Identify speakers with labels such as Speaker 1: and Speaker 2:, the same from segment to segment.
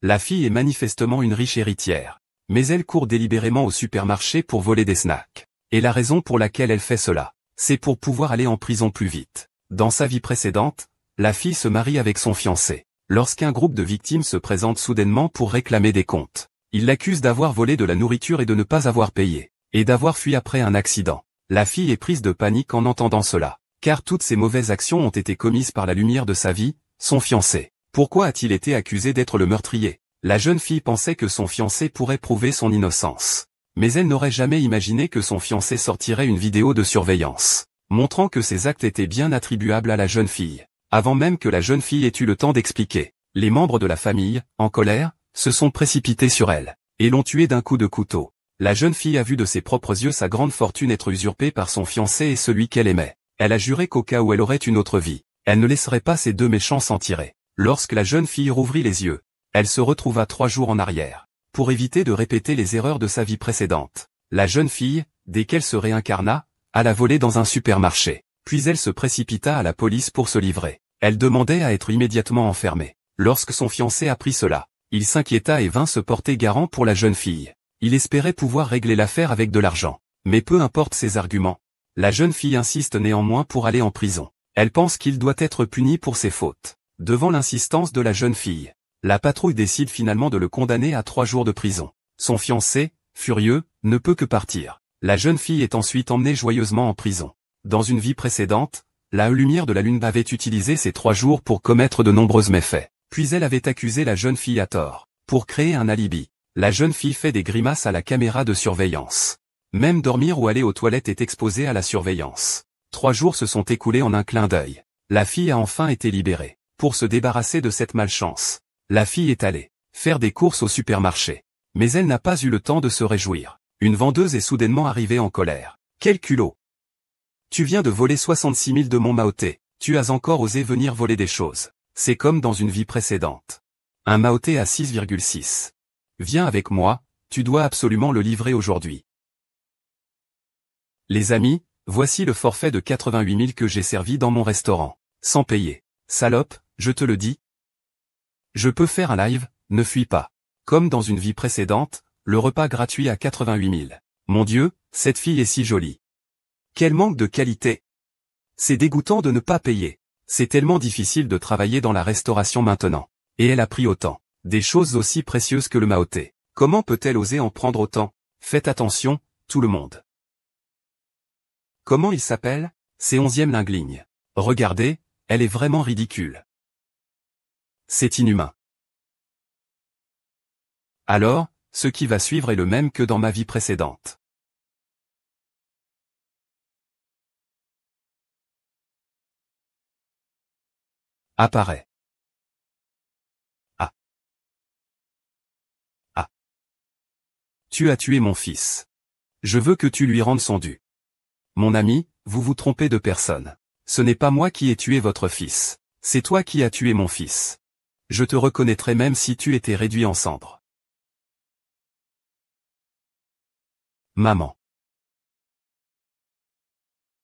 Speaker 1: La fille est manifestement une riche héritière. Mais elle court délibérément au supermarché pour voler des snacks. Et la raison pour laquelle elle fait cela, c'est pour pouvoir aller en prison plus vite. Dans sa vie précédente, la fille se marie avec son fiancé. Lorsqu'un groupe de victimes se présente soudainement pour réclamer des comptes, ils l'accusent d'avoir volé de la nourriture et de ne pas avoir payé, et d'avoir fui après un accident. La fille est prise de panique en entendant cela, car toutes ces mauvaises actions ont été commises par la lumière de sa vie, son fiancé. Pourquoi a-t-il été accusé d'être le meurtrier? La jeune fille pensait que son fiancé pourrait prouver son innocence. Mais elle n'aurait jamais imaginé que son fiancé sortirait une vidéo de surveillance, montrant que ses actes étaient bien attribuables à la jeune fille. Avant même que la jeune fille ait eu le temps d'expliquer, les membres de la famille, en colère, se sont précipités sur elle, et l'ont tuée d'un coup de couteau. La jeune fille a vu de ses propres yeux sa grande fortune être usurpée par son fiancé et celui qu'elle aimait. Elle a juré qu'au cas où elle aurait une autre vie, elle ne laisserait pas ces deux méchants s'en tirer. Lorsque la jeune fille rouvrit les yeux, elle se retrouva 3 jours en arrière. Pour éviter de répéter les erreurs de sa vie précédente, la jeune fille, dès qu'elle se réincarna, alla voler dans un supermarché. Puis elle se précipita à la police pour se livrer. Elle demandait à être immédiatement enfermée. Lorsque son fiancé apprit cela, il s'inquiéta et vint se porter garant pour la jeune fille. Il espérait pouvoir régler l'affaire avec de l'argent. Mais peu importe ses arguments, la jeune fille insiste néanmoins pour aller en prison. Elle pense qu'il doit être puni pour ses fautes. Devant l'insistance de la jeune fille, la patrouille décide finalement de le condamner à 3 jours de prison. Son fiancé, furieux, ne peut que partir. La jeune fille est ensuite emmenée joyeusement en prison. Dans une vie précédente, la lumière de la lune avait utilisé ces 3 jours pour commettre de nombreux méfaits. Puis elle avait accusé la jeune fille à tort. Pour créer un alibi, la jeune fille fait des grimaces à la caméra de surveillance. Même dormir ou aller aux toilettes est exposé à la surveillance. 3 jours se sont écoulés en un clin d'œil. La fille a enfin été libérée. Pour se débarrasser de cette malchance, la fille est allée faire des courses au supermarché. Mais elle n'a pas eu le temps de se réjouir. Une vendeuse est soudainement arrivée en colère. Quel culot! Tu viens de voler 66 000 de mon maoté, tu as encore osé venir voler des choses. C'est comme dans une vie précédente. Un maoté à 6,6. Viens avec moi, tu dois absolument le livrer aujourd'hui. Les amis, voici le forfait de 88 000 que j'ai servi dans mon restaurant. Sans payer. Salope, je te le dis. Je peux faire un live, ne fuis pas. Comme dans une vie précédente, le repas gratuit à 88 000. Mon Dieu, cette fille est si jolie. Quel manque de qualité. C'est dégoûtant de ne pas payer. C'est tellement difficile de travailler dans la restauration maintenant. Et elle a pris autant. Des choses aussi précieuses que le maoté. Comment peut-elle oser en prendre autant? Faites attention, tout le monde. Comment il s'appelle? C'est 11e Lingligne. Regardez, elle est vraiment ridicule. C'est inhumain. Alors, ce qui va suivre est le même que dans ma vie précédente. Apparaît. Ah. Ah. Tu as tué mon fils. Je veux que tu lui rendes son dû. Mon ami, vous vous trompez de personne. Ce n'est pas moi qui ai tué votre fils. C'est toi qui as tué mon fils. Je te reconnaîtrais même si tu étais réduit en cendres. Maman.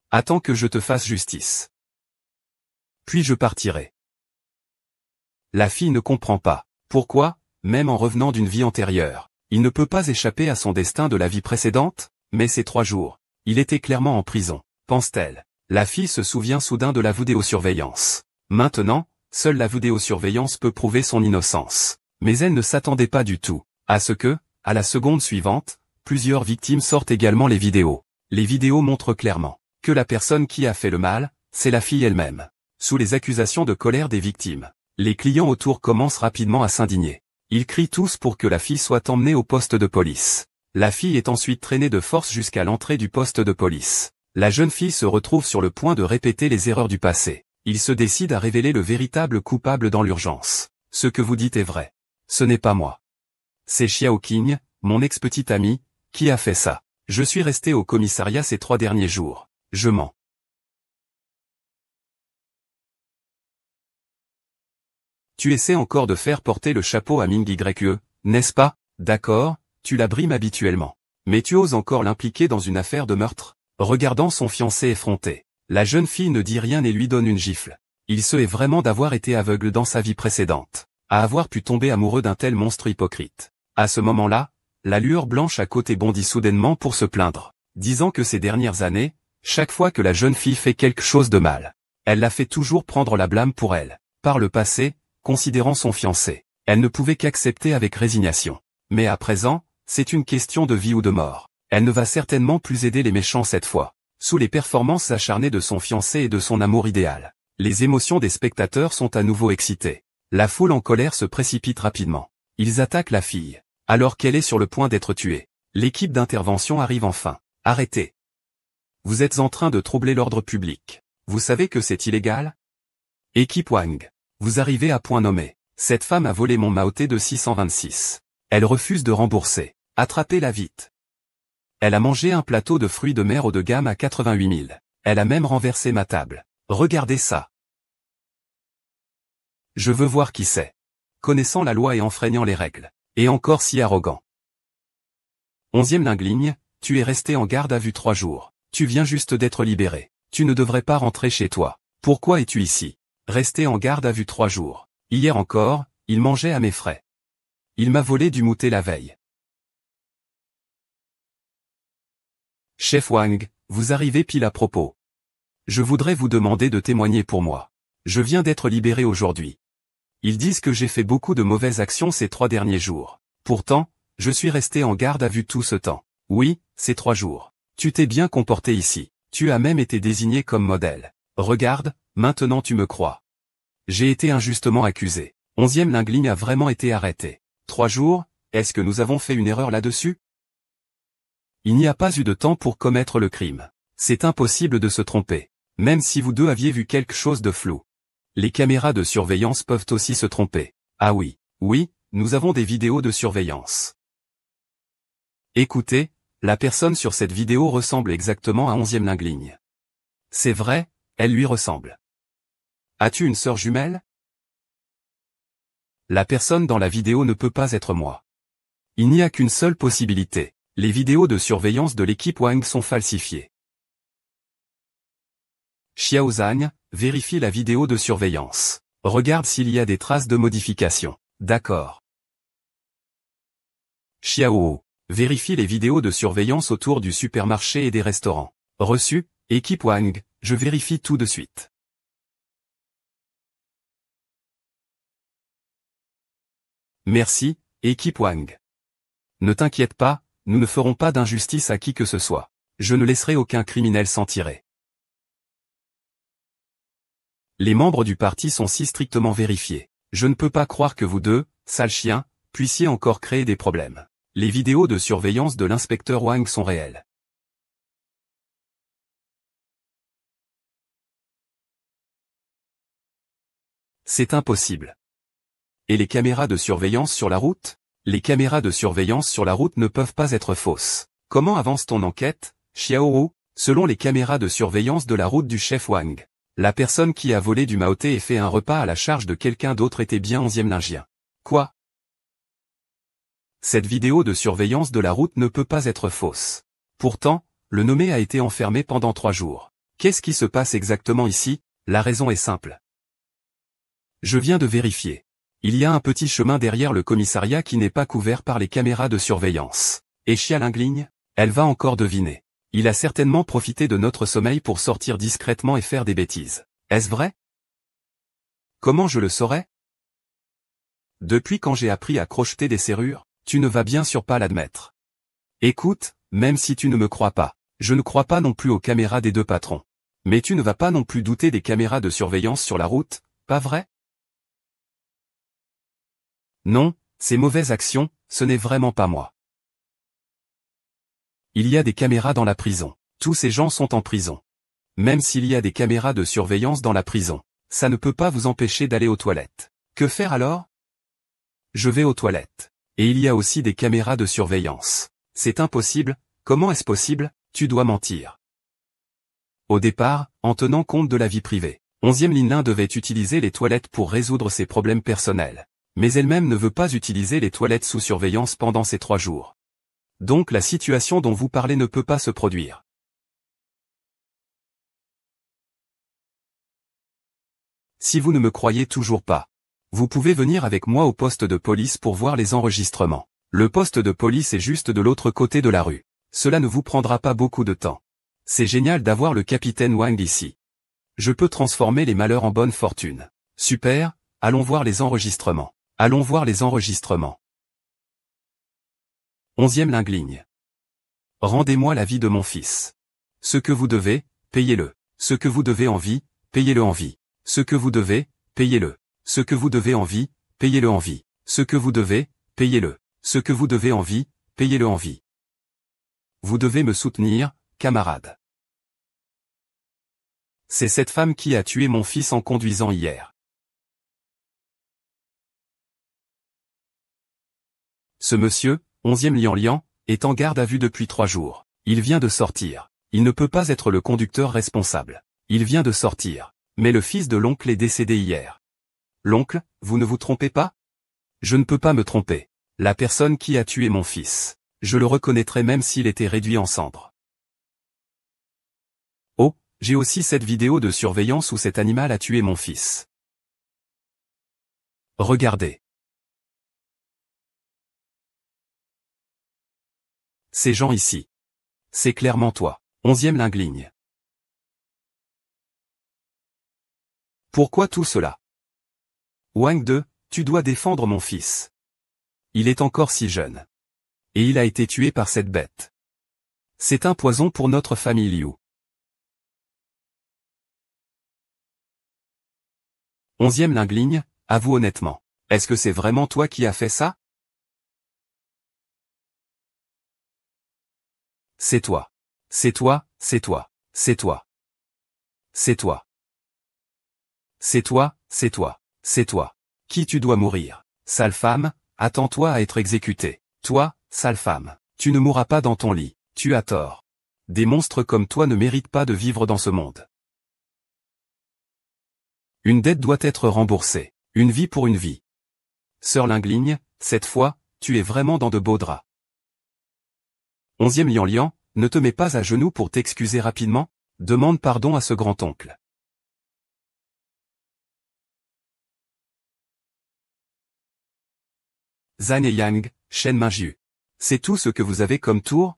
Speaker 1: Attends que je te fasse justice. Puis je partirai. La fille ne comprend pas. Pourquoi, même en revenant d'une vie antérieure, il ne peut pas échapper à son destin de la vie précédente? Mais ces 3 jours, il était clairement en prison, pense-t-elle. La fille se souvient soudain de la vidéosurveillance. Maintenant, seule la vidéosurveillance peut prouver son innocence. Mais elle ne s'attendait pas du tout à ce que, à la seconde suivante, plusieurs victimes sortent également les vidéos. Les vidéos montrent clairement que la personne qui a fait le mal, c'est la fille elle-même. Sous les accusations de colère des victimes, les clients autour commencent rapidement à s'indigner. Ils crient tous pour que la fille soit emmenée au poste de police. La fille est ensuite traînée de force jusqu'à l'entrée du poste de police. La jeune fille se retrouve sur le point de répéter les erreurs du passé. Il se décide à révéler le véritable coupable dans l'urgence. Ce que vous dites est vrai. Ce n'est pas moi. C'est Xiao Qing, mon ex-petite amie, qui a fait ça. Je suis resté au commissariat ces 3 derniers jours. Je mens. Tu essaies encore de faire porter le chapeau à Ming Yue, n'est-ce pas? D'accord, tu la brimes habituellement. Mais tu oses encore l'impliquer dans une affaire de meurtre? Regardant son fiancé effronté, la jeune fille ne dit rien et lui donne une gifle. Il se hait vraiment d'avoir été aveugle dans sa vie précédente. à avoir pu tomber amoureux d'un tel monstre hypocrite. À ce moment-là, la lueur blanche à côté bondit soudainement pour se plaindre, disant que ces dernières années, chaque fois que la jeune fille fait quelque chose de mal, elle la fait toujours prendre la blâme pour elle. Par le passé, considérant son fiancé, elle ne pouvait qu'accepter avec résignation. Mais à présent, c'est une question de vie ou de mort. Elle ne va certainement plus aider les méchants cette fois. Sous les performances acharnées de son fiancé et de son amour idéal, les émotions des spectateurs sont à nouveau excitées. La foule en colère se précipite rapidement. Ils attaquent la fille, alors qu'elle est sur le point d'être tuée. L'équipe d'intervention arrive enfin. Arrêtez. Vous êtes en train de troubler l'ordre public. Vous savez que c'est illégal? Équipe Wang. Vous arrivez à point nommé. Cette femme a volé mon Maoté de 626. Elle refuse de rembourser. Attrapez-la vite. Elle a mangé un plateau de fruits de mer haut de gamme à 88 000. Elle a même renversé ma table. Regardez ça. Je veux voir qui c'est. Connaissant la loi et enfreignant les règles. Et encore si arrogant. 11e Lingligne, tu es resté en garde à vue 3 jours. Tu viens juste d'être libéré. Tu ne devrais pas rentrer chez toi. Pourquoi es-tu ici? Resté en garde à vue 3 jours. Hier encore, il mangeait à mes frais. Il m'a volé du mouté la veille. Chef Wang, vous arrivez pile à propos. Je voudrais vous demander de témoigner pour moi. Je viens d'être libéré aujourd'hui. Ils disent que j'ai fait beaucoup de mauvaises actions ces 3 derniers jours. Pourtant, je suis resté en garde à vue tout ce temps. Oui, ces 3 jours. Tu t'es bien comporté ici. Tu as même été désigné comme modèle. Regarde, maintenant tu me crois. J'ai été injustement accusé. 11e Lingligne a vraiment été arrêté. 3 jours, est-ce que nous avons fait une erreur là-dessus? Il n'y a pas eu de temps pour commettre le crime. C'est impossible de se tromper. Même si vous deux aviez vu quelque chose de flou. Les caméras de surveillance peuvent aussi se tromper. Ah oui, nous avons des vidéos de surveillance. Écoutez, la personne sur cette vidéo ressemble exactement à 11e Lingligne. C'est vrai, elle lui ressemble. As-tu une sœur jumelle? La personne dans la vidéo ne peut pas être moi. Il n'y a qu'une seule possibilité. Les vidéos de surveillance de l'équipe Wang sont falsifiées. Xiao Zhang, vérifie la vidéo de surveillance. Regarde s'il y a des traces de modification. D'accord. Xiao, vérifie les vidéos de surveillance autour du supermarché et des restaurants. Reçu, équipe Wang, je vérifie tout de suite. Merci, équipe Wang. Ne t'inquiète pas, nous ne ferons pas d'injustice à qui que ce soit. Je ne laisserai aucun criminel s'en tirer. Les membres du parti sont si strictement vérifiés. Je ne peux pas croire que vous deux, sales chiens, puissiez encore créer des problèmes. Les vidéos de surveillance de l'inspecteur Wang sont réelles. C'est impossible. Et les caméras de surveillance sur la route? Les caméras de surveillance sur la route ne peuvent pas être fausses. Comment avance ton enquête, Xiao? Selon les caméras de surveillance de la route du chef Wang, la personne qui a volé du Maoté et fait un repas à la charge de quelqu'un d'autre était bien 11e Lingien. Quoi? Cette vidéo de surveillance de la route ne peut pas être fausse. Pourtant, le nommé a été enfermé pendant 3 jours. Qu'est-ce qui se passe exactement ici? La raison est simple. Je viens de vérifier. Il y a un petit chemin derrière le commissariat qui n'est pas couvert par les caméras de surveillance. Et Xia Lingligne, elle va encore deviner. Il a certainement profité de notre sommeil pour sortir discrètement et faire des bêtises. Est-ce vrai? Comment je le saurais? Depuis quand j'ai appris à crocheter des serrures, tu ne vas bien sûr pas l'admettre. Écoute, même si tu ne me crois pas, je ne crois pas non plus aux caméras des 2 patrons. Mais tu ne vas pas non plus douter des caméras de surveillance sur la route, pas vrai? Non, ces mauvaises actions, ce n'est vraiment pas moi. Il y a des caméras dans la prison. Tous ces gens sont en prison. Même s'il y a des caméras de surveillance dans la prison, ça ne peut pas vous empêcher d'aller aux toilettes. Que faire alors? Je vais aux toilettes. Et il y a aussi des caméras de surveillance. C'est impossible, comment est-ce possible? Tu dois mentir. Au départ, en tenant compte de la vie privée, 11e Linlin devait utiliser les toilettes pour résoudre ses problèmes personnels. Mais elle-même ne veut pas utiliser les toilettes sous surveillance pendant ces 3 jours. Donc la situation dont vous parlez ne peut pas se produire. Si vous ne me croyez toujours pas, Vous pouvez venir avec moi au poste de police pour voir les enregistrements. Le poste de police est juste de l'autre côté de la rue. Cela ne vous prendra pas beaucoup de temps. C'est génial d'avoir le capitaine Wang ici. Je peux transformer les malheurs en bonne fortune. Super, allons voir les enregistrements. Allons voir les enregistrements. 11e lingue-ligne. Rendez-moi la vie de mon fils. Ce que vous devez, payez-le. Ce que vous devez en vie, payez-le en vie. Ce que vous devez, payez-le. Ce que vous devez en vie, payez-le en vie. Ce que vous devez, payez-le. Ce que vous devez en vie, payez-le en vie. Vous devez me soutenir, camarade. C'est cette femme qui a tué mon fils en conduisant hier. Ce monsieur, 11e Lian, est en garde à vue depuis 3 jours. Il vient de sortir. Il ne peut pas être le conducteur responsable. Il vient de sortir. Mais le fils de l'oncle est décédé hier. L'oncle, vous ne vous trompez pas? Je ne peux pas me tromper. La personne qui a tué mon fils. Je le reconnaîtrais même s'il était réduit en cendres. Oh, j'ai aussi cette vidéo de surveillance où cet animal a tué mon fils. Regardez. Ces gens ici. C'est clairement toi. 11e lingue-ligne. Pourquoi tout cela? Wang 2, tu dois défendre mon fils. Il est encore si jeune. Et il a été tué par cette bête. C'est un poison pour notre famille Liu. 11e lingue-ligne, avoue honnêtement. Est-ce que c'est vraiment toi qui as fait ça? C'est toi. C'est toi, c'est toi, c'est toi. C'est toi. C'est toi, c'est toi, c'est toi. Qui tu dois mourir? Sale femme, attends-toi à être exécutée. Toi, sale femme, tu ne mourras pas dans ton lit, tu as tort. Des monstres comme toi ne méritent pas de vivre dans ce monde. Une dette doit être remboursée. Une vie pour une vie. Sœur Lingligne, cette fois, tu es vraiment dans de beaux draps. 11e Lian, ne te mets pas à genoux pour t'excuser rapidement, demande pardon à ce grand-oncle. Zhan et Yang, Shen Mingyu. C'est tout ce que vous avez comme tour?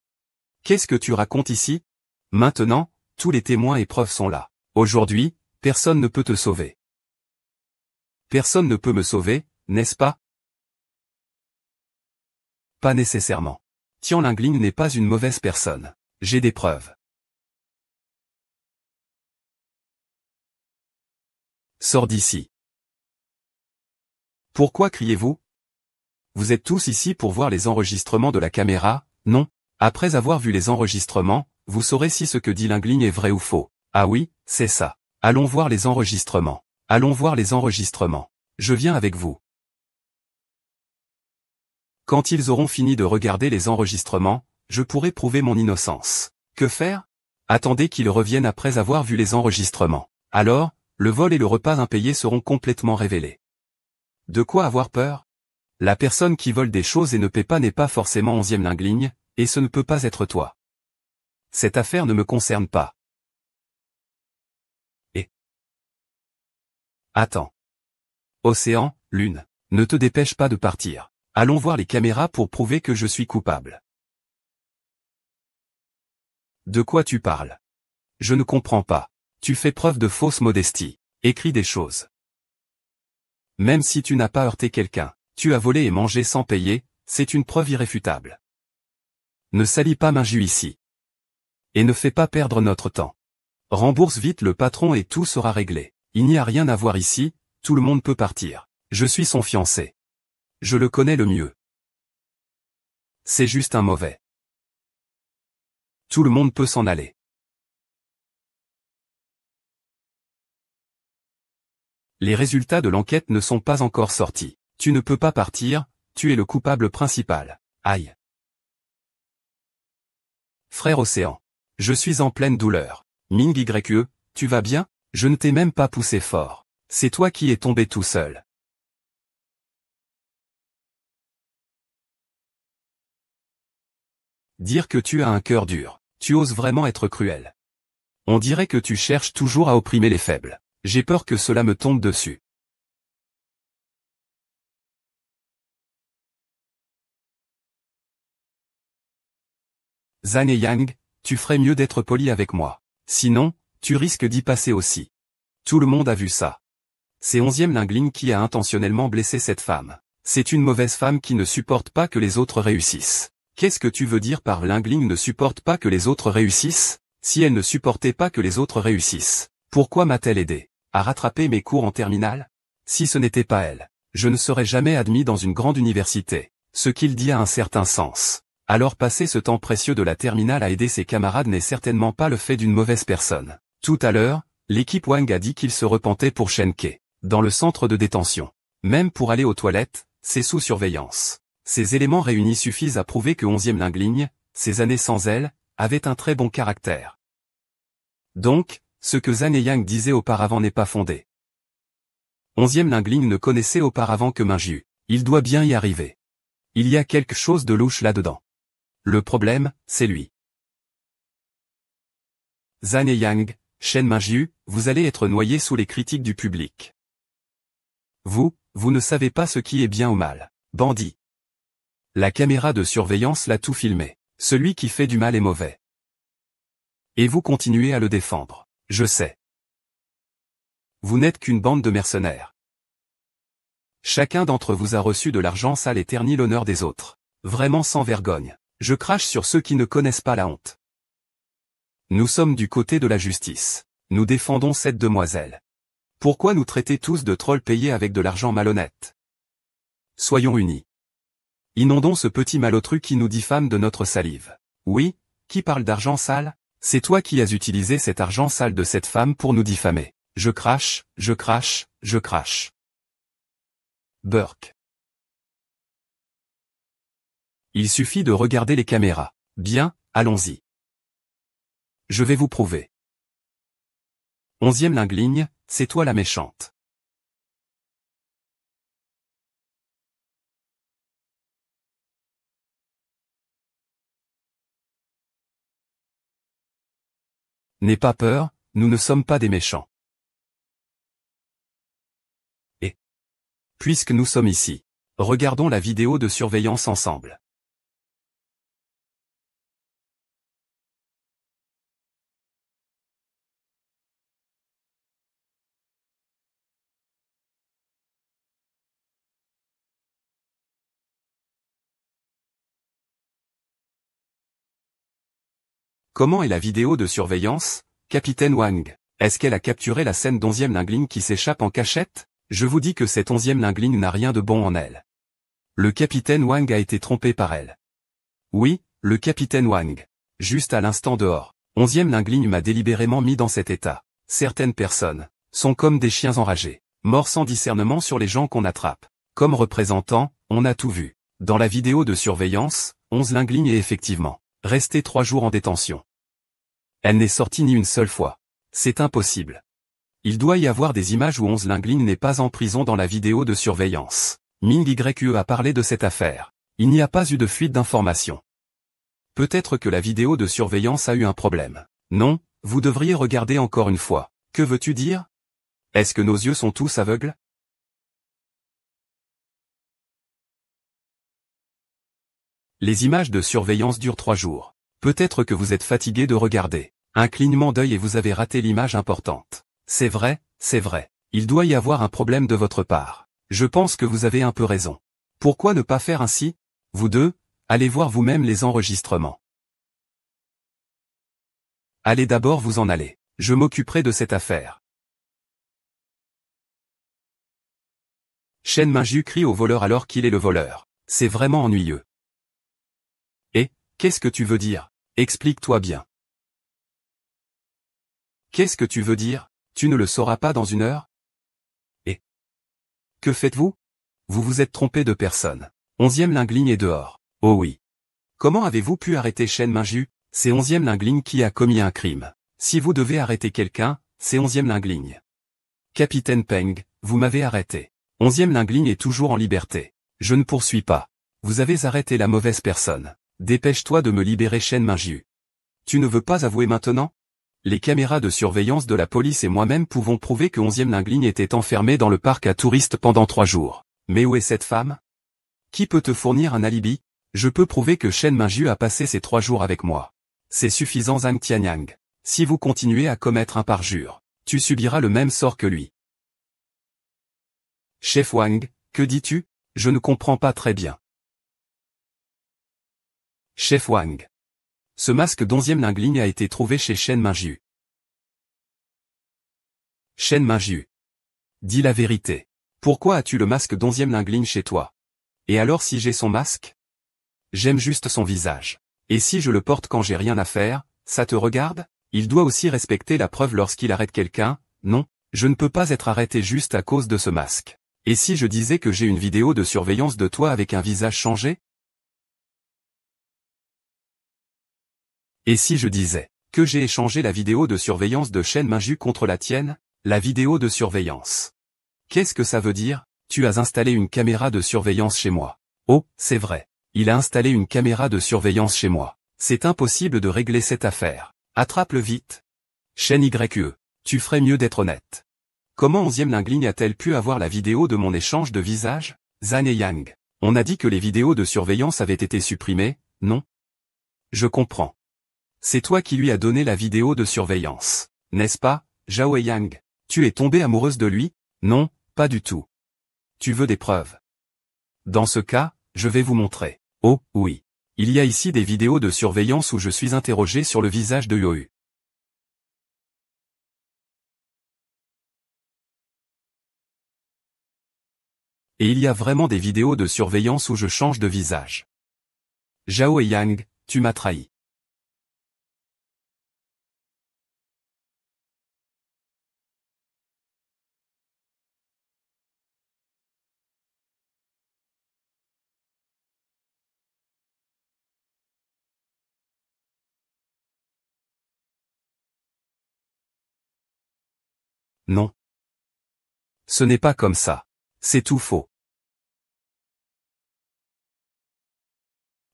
Speaker 1: Qu'est-ce que tu racontes ici? Maintenant, tous les témoins et preuves sont là. Aujourd'hui, personne ne peut te sauver. Personne ne peut me sauver, n'est-ce pas? Pas nécessairement. Tian Lingling n'est pas une mauvaise personne. J'ai des preuves. Sors d'ici. Pourquoi criez-vous? Vous êtes tous ici pour voir les enregistrements de la caméra, non? Après avoir vu les enregistrements, vous saurez si ce que dit Lingling est vrai ou faux. Ah oui, c'est ça. Allons voir les enregistrements. Allons voir les enregistrements. Je viens avec vous. Quand ils auront fini de regarder les enregistrements, je pourrai prouver mon innocence. Que faire? Attendez qu'ils reviennent après avoir vu les enregistrements. Alors, le vol et le repas impayés seront complètement révélés. De quoi avoir peur? La personne qui vole des choses et ne paie pas n'est pas forcément 11e Lingling, et ce ne peut pas être toi. Cette affaire ne me concerne pas. Et... Attends. Océan, Lune, ne te dépêche pas de partir. Allons voir les caméras pour prouver que je suis coupable. De quoi tu parles? Je ne comprends pas. Tu fais preuve de fausse modestie. Écris des choses. Même si tu n'as pas heurté quelqu'un, tu as volé et mangé sans payer, c'est une preuve irréfutable. Ne salis pas Mingyu ici. Et ne fais pas perdre notre temps. Rembourse vite le patron et tout sera réglé. Il n'y a rien à voir ici, tout le monde peut partir. Je suis son fiancé. Je le connais le mieux. C'est juste un mauvais. Tout le monde peut s'en aller. Les résultats de l'enquête ne sont pas encore sortis. Tu ne peux pas partir, tu es le coupable principal. Aïe. Frère Océan. Je suis en pleine douleur. Ming YE, tu vas bien? Je ne t'ai même pas poussé fort. C'est toi qui es tombé tout seul. Dire que tu as un cœur dur. Tu oses vraiment être cruel. On dirait que tu cherches toujours à opprimer les faibles. J'ai peur que cela me tombe dessus. Zhang et Yang, tu ferais mieux d'être poli avec moi. Sinon, tu risques d'y passer aussi. Tout le monde a vu ça. C'est 11e Lingling qui a intentionnellement blessé cette femme. C'est une mauvaise femme qui ne supporte pas que les autres réussissent. Qu'est-ce que tu veux dire par Lingling ne supporte pas que les autres réussissent? Si elle ne supportait pas que les autres réussissent, pourquoi m'a-t-elle aidé à rattraper mes cours en terminale? Si ce n'était pas elle, je ne serais jamais admis dans une grande université. Ce qu'il dit a un certain sens. Alors passer ce temps précieux de la terminale à aider ses camarades n'est certainement pas le fait d'une mauvaise personne. Tout à l'heure, l'équipe Wang a dit qu'il se repentait pour Shenke, dans le centre de détention. Même pour aller aux toilettes, c'est sous surveillance. Ces éléments réunis suffisent à prouver que 11e Lingling, ces années sans elle, avait un très bon caractère. Donc, ce que Zhang et Yang disaient auparavant n'est pas fondé. 11e Lingling ne connaissait auparavant que Mingyu. Il doit bien y arriver. Il y a quelque chose de louche là-dedans. Le problème, c'est lui. Zhang et Yang, Shen Mingyu, vous allez être noyés sous les critiques du public. Vous ne savez pas ce qui est bien ou mal. Bandit. La caméra de surveillance l'a tout filmé. Celui qui fait du mal est mauvais. Et vous continuez à le défendre. Je sais. Vous n'êtes qu'une bande de mercenaires. Chacun d'entre vous a reçu de l'argent sale et terni l'honneur des autres. Vraiment sans vergogne. Je crache sur ceux qui ne connaissent pas la honte. Nous sommes du côté de la justice. Nous défendons cette demoiselle. Pourquoi nous traiter tous de trolls payés avec de l'argent malhonnête? Soyons unis. Inondons ce petit malotru qui nous diffame de notre salive. Oui, qui parle d'argent sale? C'est toi qui as utilisé cet argent sale de cette femme pour nous diffamer. Je crache, je crache, je crache. Burke. Il suffit de regarder les caméras. Bien, allons-y. Je vais vous prouver. 11e Lingling, c'est toi la méchante. N'aie pas peur, nous ne sommes pas des méchants. Et puisque nous sommes ici, regardons la vidéo de surveillance ensemble. Comment est la vidéo de surveillance, Capitaine Wang? Est-ce qu'elle a capturé la scène d'11e Lingling qui s'échappe en cachette? Je vous dis que cette 11e Lingling n'a rien de bon en elle. Le Capitaine Wang a été trompé par elle. Oui, le Capitaine Wang. Juste à l'instant dehors. 11e Lingling m'a délibérément mis dans cet état. Certaines personnes sont comme des chiens enragés, morts sans discernement sur les gens qu'on attrape. Comme représentant, on a tout vu. Dans la vidéo de surveillance, 11 Lingling est effectivement resté 3 jours en détention. Elle n'est sortie ni une seule fois. C'est impossible. Il doit y avoir des images où 11 Lingling n'est pas en prison dans la vidéo de surveillance. Ming YE a parlé de cette affaire. Il n'y a pas eu de fuite d'informations. Peut-être que la vidéo de surveillance a eu un problème. Non, vous devriez regarder encore une fois. Que veux-tu dire? Est-ce que nos yeux sont tous aveugles? Les images de surveillance durent 3 jours. Peut-être que vous êtes fatigué de regarder. Un clignement d'œil et vous avez raté l'image importante. C'est vrai, c'est vrai. Il doit y avoir un problème de votre part. Je pense que vous avez un peu raison. Pourquoi ne pas faire ainsi? Vous deux, allez voir vous-même les enregistrements. Allez d'abord vous en aller. Je m'occuperai de cette affaire. Shen Mingyu crie au voleur alors qu'il est le voleur. C'est vraiment ennuyeux. Qu'est-ce que tu veux dire? Explique-toi bien. Qu'est-ce que tu veux dire? Tu ne le sauras pas dans 1 heure? Et que faites-vous? Vous vous êtes trompé de personne. 11e Lingling est dehors. Oh oui. Comment avez-vous pu arrêter Shen Mingyu? C'est 11e Lingling qui a commis un crime. Si vous devez arrêter quelqu'un, c'est 11e Lingling. Capitaine Peng, vous m'avez arrêté. 11e Lingling est toujours en liberté. Je ne poursuis pas. Vous avez arrêté la mauvaise personne. Dépêche-toi de me libérer Shen Mingyu. Tu ne veux pas avouer maintenant? Les caméras de surveillance de la police et moi-même pouvons prouver que 11e Lingling était enfermé dans le parc à touristes pendant 3 jours. Mais où est cette femme? Qui peut te fournir un alibi? Je peux prouver que Shen Mingyu a passé ces 3 jours avec moi. C'est suffisant Zhang Tianyang. Si vous continuez à commettre un parjure, tu subiras le même sort que lui. Chef Wang, que dis-tu? Je ne comprends pas très bien. Chef Wang. Ce masque d'11e Ningling a été trouvé chez Shen Mingyu. Shen Mingyu. Dis la vérité. Pourquoi as-tu le masque d'11e Ningling chez toi? Et alors si j'ai son masque? J'aime juste son visage. Et si je le porte quand j'ai rien à faire, ça te regarde? Il doit aussi respecter la preuve lorsqu'il arrête quelqu'un, non? Je ne peux pas être arrêté juste à cause de ce masque. Et si je disais que j'ai une vidéo de surveillance de toi avec un visage changé? Et si je disais que j'ai échangé la vidéo de surveillance de Shen Mingyu contre la tienne? La vidéo de surveillance. Qu'est-ce que ça veut dire? Tu as installé une caméra de surveillance chez moi. Oh, c'est vrai. Il a installé une caméra de surveillance chez moi. C'est impossible de régler cette affaire. Attrape-le vite. Shen YE. Tu ferais mieux d'être honnête. Comment 11e Ningling a-t-elle pu avoir la vidéo de mon échange de visage? Zhan et Yang. On a dit que les vidéos de surveillance avaient été supprimées, non? Je comprends. C'est toi qui lui as donné la vidéo de surveillance, n'est-ce pas, Zhao et Yang? Tu es tombée amoureuse de lui? Non, pas du tout. Tu veux des preuves? Dans ce cas, je vais vous montrer. Oh, oui. Il y a ici des vidéos de surveillance où je suis interrogé sur le visage de Yohu. Et il y a vraiment des vidéos de surveillance où je change de visage. Zhao et Yang, tu m'as trahi. Non. Ce n'est pas comme ça. C'est tout faux.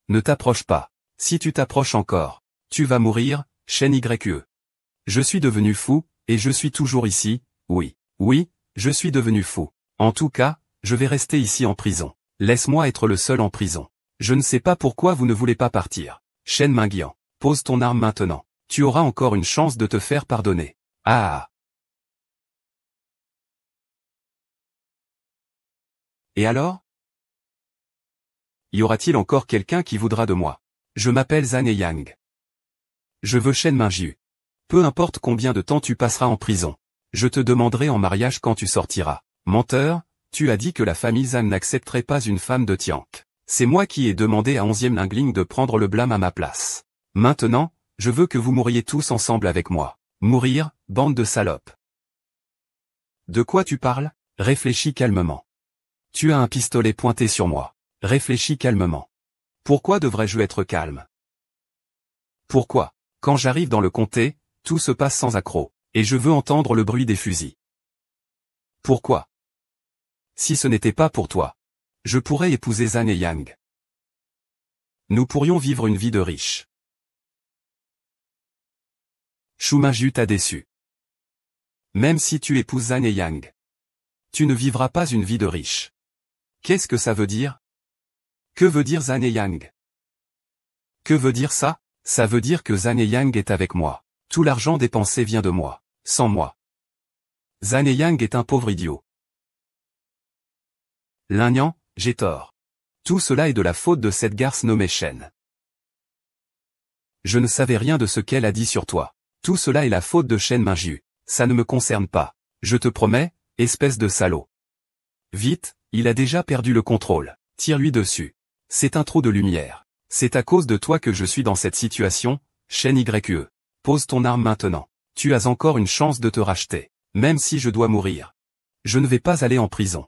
Speaker 1: Ne t'approche pas. Si tu t'approches encore, tu vas mourir, Shen YE. Je suis devenu fou, et je suis toujours ici, oui. Oui, je suis devenu fou. En tout cas, je vais rester ici en prison. Laisse-moi être le seul en prison. Je ne sais pas pourquoi vous ne voulez pas partir. Shen Mingyan, pose ton arme maintenant. Tu auras encore une chance de te faire pardonner. Ah. Et alors? Y aura-t-il encore quelqu'un qui voudra de moi? Je m'appelle Zhan et Yang. Je veux Shen Mingyu. Peu importe combien de temps tu passeras en prison. Je te demanderai en mariage quand tu sortiras. Menteur, tu as dit que la famille Zhan n'accepterait pas une femme de Tiank. C'est moi qui ai demandé à 11e Ningling de prendre le blâme à ma place. Maintenant, je veux que vous mouriez tous ensemble avec moi. Mourir, bande de salopes. De quoi tu parles? Réfléchis calmement. Tu as un pistolet pointé sur moi. Réfléchis calmement. Pourquoi devrais-je être calme? Pourquoi? Quand j'arrive dans le comté, tout se passe sans accroc, et je veux entendre le bruit des fusils. Pourquoi? Si ce n'était pas pour toi, je pourrais épouser Zhan et Yang. Nous pourrions vivre une vie de riche. Shu Mingyu t'a déçu. Même si tu épouses Zhan et Yang, tu ne vivras pas une vie de riche. Qu'est-ce que ça veut dire? Que veut dire Zhan et Yang? Que veut dire ça? Ça veut dire que Zhan et Yang est avec moi. Tout l'argent dépensé vient de moi. Sans moi. Zhan et Yang est un pauvre idiot. Linyan, j'ai tort. Tout cela est de la faute de cette garce nommée Shen. Je ne savais rien de ce qu'elle a dit sur toi. Tout cela est la faute de Shen Mingyu. Ça ne me concerne pas. Je te promets, espèce de salaud. Vite, il a déjà perdu le contrôle. Tire-lui dessus. C'est un trou de lumière. C'est à cause de toi que je suis dans cette situation, Shen YE. Pose ton arme maintenant. Tu as encore une chance de te racheter. Même si je dois mourir. Je ne vais pas aller en prison.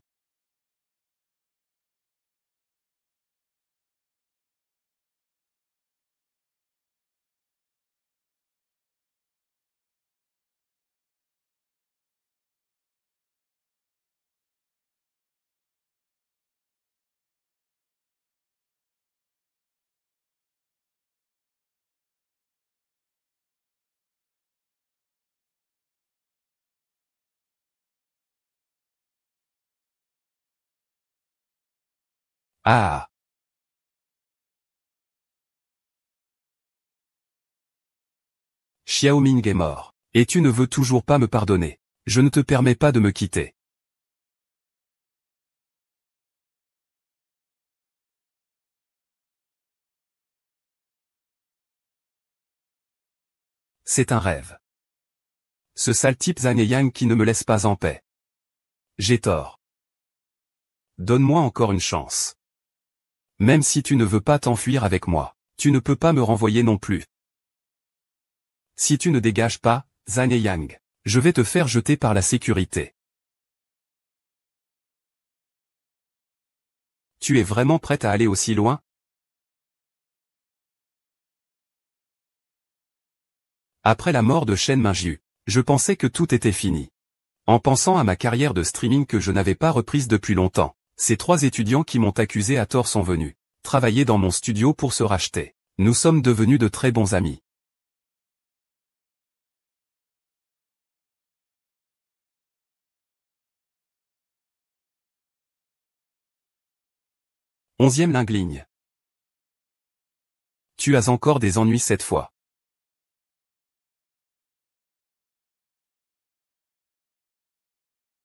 Speaker 1: Ah. Xiao Ming est mort. Et tu ne veux toujours pas me pardonner. Je ne te permets pas de me quitter. C'est un rêve. Ce sale type Zhang Yang qui ne me laisse pas en paix. J'ai tort. Donne-moi encore une chance. Même si tu ne veux pas t'enfuir avec moi, tu ne peux pas me renvoyer non plus. Si tu ne dégages pas, Zhang Yang, je vais te faire jeter par la sécurité. Tu es vraiment prête à aller aussi loin? Après la mort de Shen Mingyu, je pensais que tout était fini. En pensant à ma carrière de streaming que je n'avais pas reprise depuis longtemps, ces 3 étudiants qui m'ont accusé à tort sont venus travailler dans mon studio pour se racheter. Nous sommes devenus de très bons amis. Onzième lingue. Tu as encore des ennuis cette fois.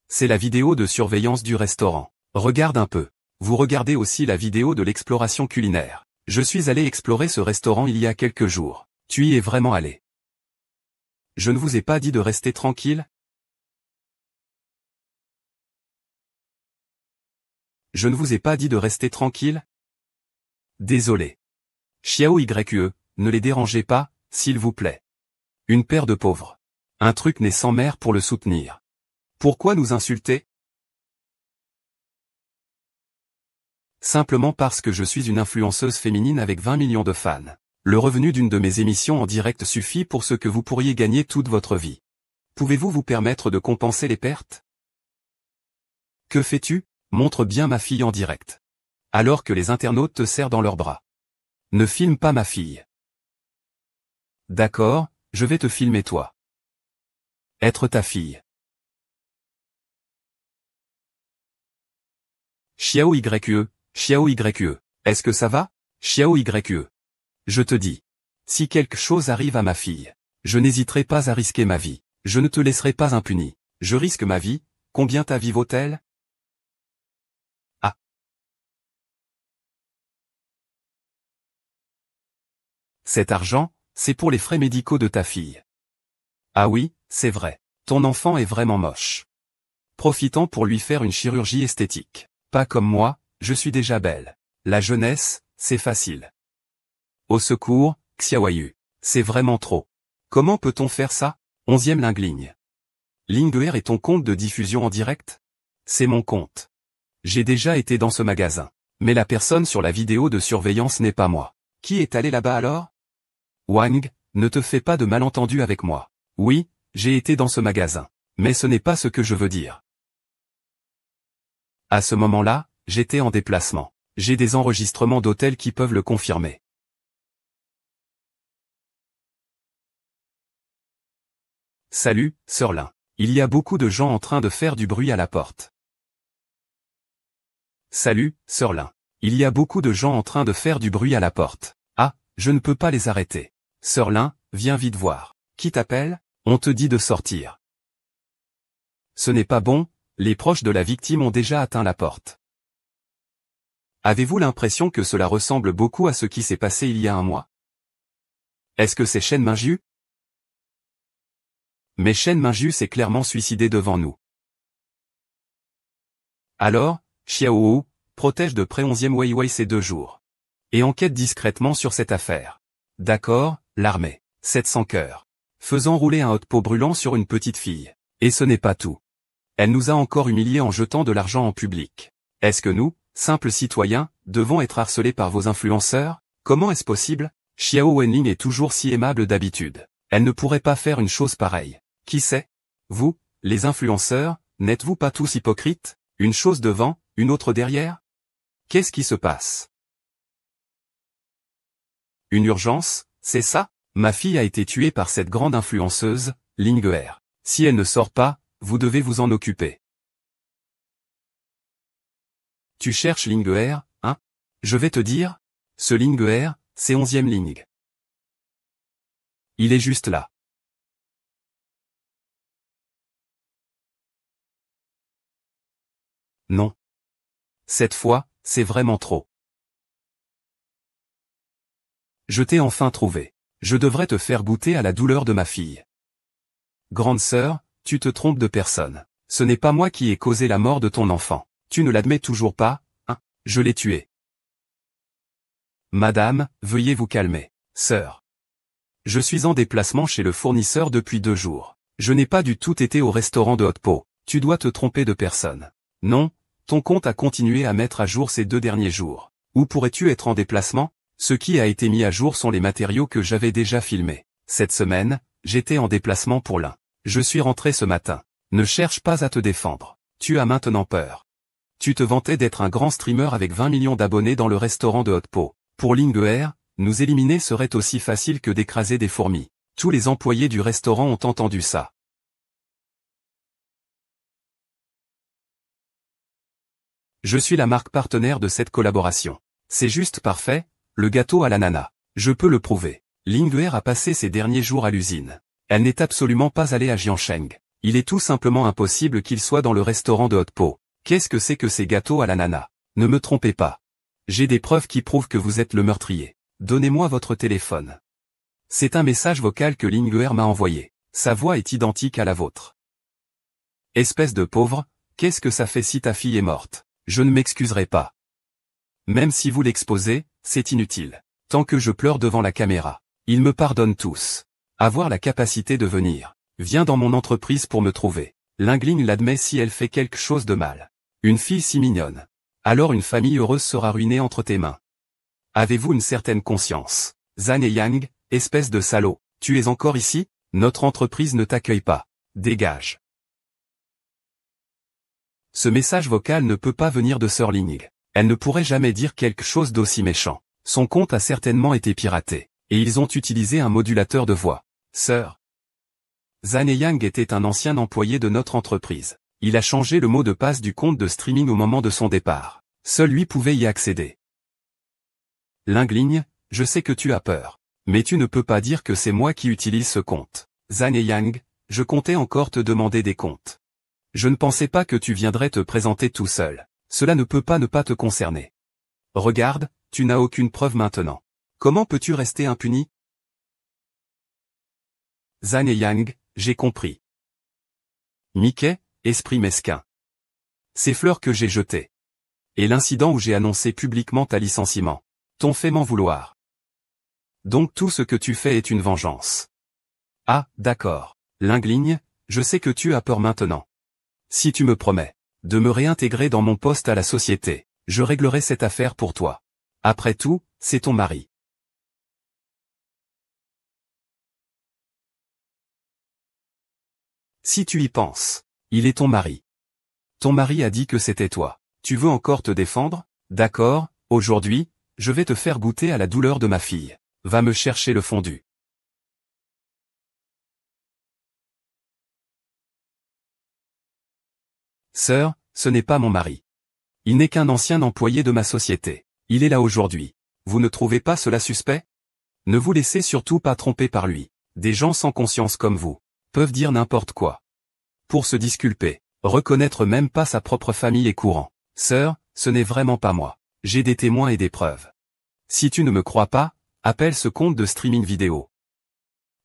Speaker 1: C'est la vidéo de surveillance du restaurant. Regarde un peu. Vous regardez aussi la vidéo de l'exploration culinaire. Je suis allé explorer ce restaurant il y a quelques jours. Tu y es vraiment allé. Je ne vous ai pas dit de rester tranquille? Je ne vous ai pas dit de rester tranquille? Désolé. Xiao Yue, ne les dérangez pas, s'il vous plaît. Une paire de pauvres. Un truc né sans mère pour le soutenir. Pourquoi nous insulter? Simplement parce que je suis une influenceuse féminine avec 20 millions de fans. Le revenu d'une de mes émissions en direct suffit pour ce que vous pourriez gagner toute votre vie. Pouvez-vous vous permettre de compenser les pertes? Que fais-tu? Montre bien ma fille en direct. Alors que les internautes te serrent dans leurs bras. Ne filme pas ma fille. D'accord, je vais te filmer toi. Être ta fille. Xiao Yue, est-ce que ça va? Xiao Yue. Je te dis. Si quelque chose arrive à ma fille, je n'hésiterai pas à risquer ma vie. Je ne te laisserai pas impuni. Je risque ma vie, combien ta vie vaut-elle? Ah. Cet argent, c'est pour les frais médicaux de ta fille. Ah oui, c'est vrai. Ton enfant est vraiment moche. Profitant pour lui faire une chirurgie esthétique. Pas comme moi, je suis déjà belle. La jeunesse, c'est facile. Au secours, Xiaoyu. C'est vraiment trop. Comment peut-on faire ça? 11e lingue. Linguer est ton compte de diffusion en direct? C'est mon compte. J'ai déjà été dans ce magasin. Mais la personne sur la vidéo de surveillance n'est pas moi. Qui est allé là-bas alors? Wang, ne te fais pas de malentendu avec moi. Oui, j'ai été dans ce magasin. Mais ce n'est pas ce que je veux dire. À ce moment-là, j'étais en déplacement. J'ai des enregistrements d'hôtels qui peuvent le confirmer. Salut, Sir Lin. Il y a beaucoup de gens en train de faire du bruit à la porte. Salut, Sir Lin. Il y a beaucoup de gens en train de faire du bruit à la porte. Ah, je ne peux pas les arrêter. Sir Lin, viens vite voir. Qui t'appelle? On te dit de sortir. Ce n'est pas bon, les proches de la victime ont déjà atteint la porte. Avez-vous l'impression que cela ressemble beaucoup à ce qui s'est passé il y a un mois? Est-ce que c'est Shen Mingyu? Mais Shen Mingyu s'est clairement suicidé devant nous. Alors, Xiaowu, protège de près 11e Weiwei ces 2 jours. Et enquête discrètement sur cette affaire. D'accord, l'armée. 700 cœurs. Faisant rouler un hot pot brûlant sur une petite fille. Et ce n'est pas tout. Elle nous a encore humiliés en jetant de l'argent en public. Est-ce que nous, simples citoyens, devons être harcelés par vos influenceurs? Comment est-ce possible? Xiao Wenling est toujours si aimable d'habitude. Elle ne pourrait pas faire une chose pareille. Qui sait? Vous, les influenceurs, n'êtes-vous pas tous hypocrites? Une chose devant, une autre derrière? Qu'est-ce qui se passe? Une urgence, c'est ça? Ma fille a été tuée par cette grande influenceuse, Linguer. Si elle ne sort pas, vous devez vous en occuper. Tu cherches Linguer, hein? Je vais te dire. Ce Linguer, c'est 11e ligne. Il est juste là. Non. Cette fois, c'est vraiment trop. Je t'ai enfin trouvé. Je devrais te faire goûter à la douleur de ma fille. Grande sœur, tu te trompes de personne. Ce n'est pas moi qui ai causé la mort de ton enfant. Tu ne l'admets toujours pas, hein? Je l'ai tué. Madame, veuillez vous calmer, sœur. Je suis en déplacement chez le fournisseur depuis 2 jours. Je n'ai pas du tout été au restaurant de Haute-Pot. Tu dois te tromper de personne. Non, ton compte a continué à mettre à jour ces 2 derniers jours. Où pourrais-tu être en déplacement? Ce qui a été mis à jour sont les matériaux que j'avais déjà filmés. Cette semaine, j'étais en déplacement pour l'un. Je suis rentré ce matin. Ne cherche pas à te défendre. Tu as maintenant peur. Tu te vantais d'être un grand streamer avec 20 millions d'abonnés dans le restaurant de Haute-Pot. Pour Linguer, nous éliminer serait aussi facile que d'écraser des fourmis. Tous les employés du restaurant ont entendu ça. Je suis la marque partenaire de cette collaboration. C'est juste parfait, le gâteau à l'ananas. Je peux le prouver. Linguer a passé ses derniers jours à l'usine. Elle n'est absolument pas allée à Jiansheng. Il est tout simplement impossible qu'il soit dans le restaurant de Haute-Pot. Qu'est-ce que c'est que ces gâteaux à l'ananas? Ne me trompez pas. J'ai des preuves qui prouvent que vous êtes le meurtrier. Donnez-moi votre téléphone. C'est un message vocal que Linguer m'a envoyé. Sa voix est identique à la vôtre. Espèce de pauvre, qu'est-ce que ça fait si ta fille est morte? Je ne m'excuserai pas. Même si vous l'exposez, c'est inutile. Tant que je pleure devant la caméra, ils me pardonnent tous. Avoir la capacité de venir. Viens dans mon entreprise pour me trouver. Linguing l'admet si elle fait quelque chose de mal. Une fille si mignonne. Alors une famille heureuse sera ruinée entre tes mains. Avez-vous une certaine conscience? Zhan et Yang, espèce de salaud, tu es encore ici? Notre entreprise ne t'accueille pas. Dégage. Ce message vocal ne peut pas venir de Sir Ling. Elle ne pourrait jamais dire quelque chose d'aussi méchant. Son compte a certainement été piraté. Et ils ont utilisé un modulateur de voix. Sir. Zhan et Yang était un ancien employé de notre entreprise. Il a changé le mot de passe du compte de streaming au moment de son départ. Seul lui pouvait y accéder. Linguing, je sais que tu as peur. Mais tu ne peux pas dire que c'est moi qui utilise ce compte. Zhan et Yang, je comptais encore te demander des comptes. Je ne pensais pas que tu viendrais te présenter tout seul. Cela ne peut pas ne pas te concerner. Regarde, tu n'as aucune preuve maintenant. Comment peux-tu rester impuni? Zhan et Yang, j'ai compris. Mickey, esprit mesquin. Ces fleurs que j'ai jetées. Et l'incident où j'ai annoncé publiquement ta licenciement. T'ont fait m'en vouloir. Donc tout ce que tu fais est une vengeance. Ah, d'accord. Linguing, je sais que tu as peur maintenant. Si tu me promets de me réintégrer dans mon poste à la société, je réglerai cette affaire pour toi. Après tout, c'est ton mari. Si tu y penses, il est ton mari. Ton mari a dit que c'était toi. Tu veux encore te défendre? D'accord, aujourd'hui, je vais te faire goûter à la douleur de ma fille. Va me chercher le fondu. Sœur, ce n'est pas mon mari. Il n'est qu'un ancien employé de ma société. Il est là aujourd'hui. Vous ne trouvez pas cela suspect? Ne vous laissez surtout pas tromper par lui. Des gens sans conscience comme vous peuvent dire n'importe quoi. Pour se disculper, reconnaître même pas sa propre famille est courant. Sœur, ce n'est vraiment pas moi. J'ai des témoins et des preuves. Si tu ne me crois pas, appelle ce compte de streaming vidéo.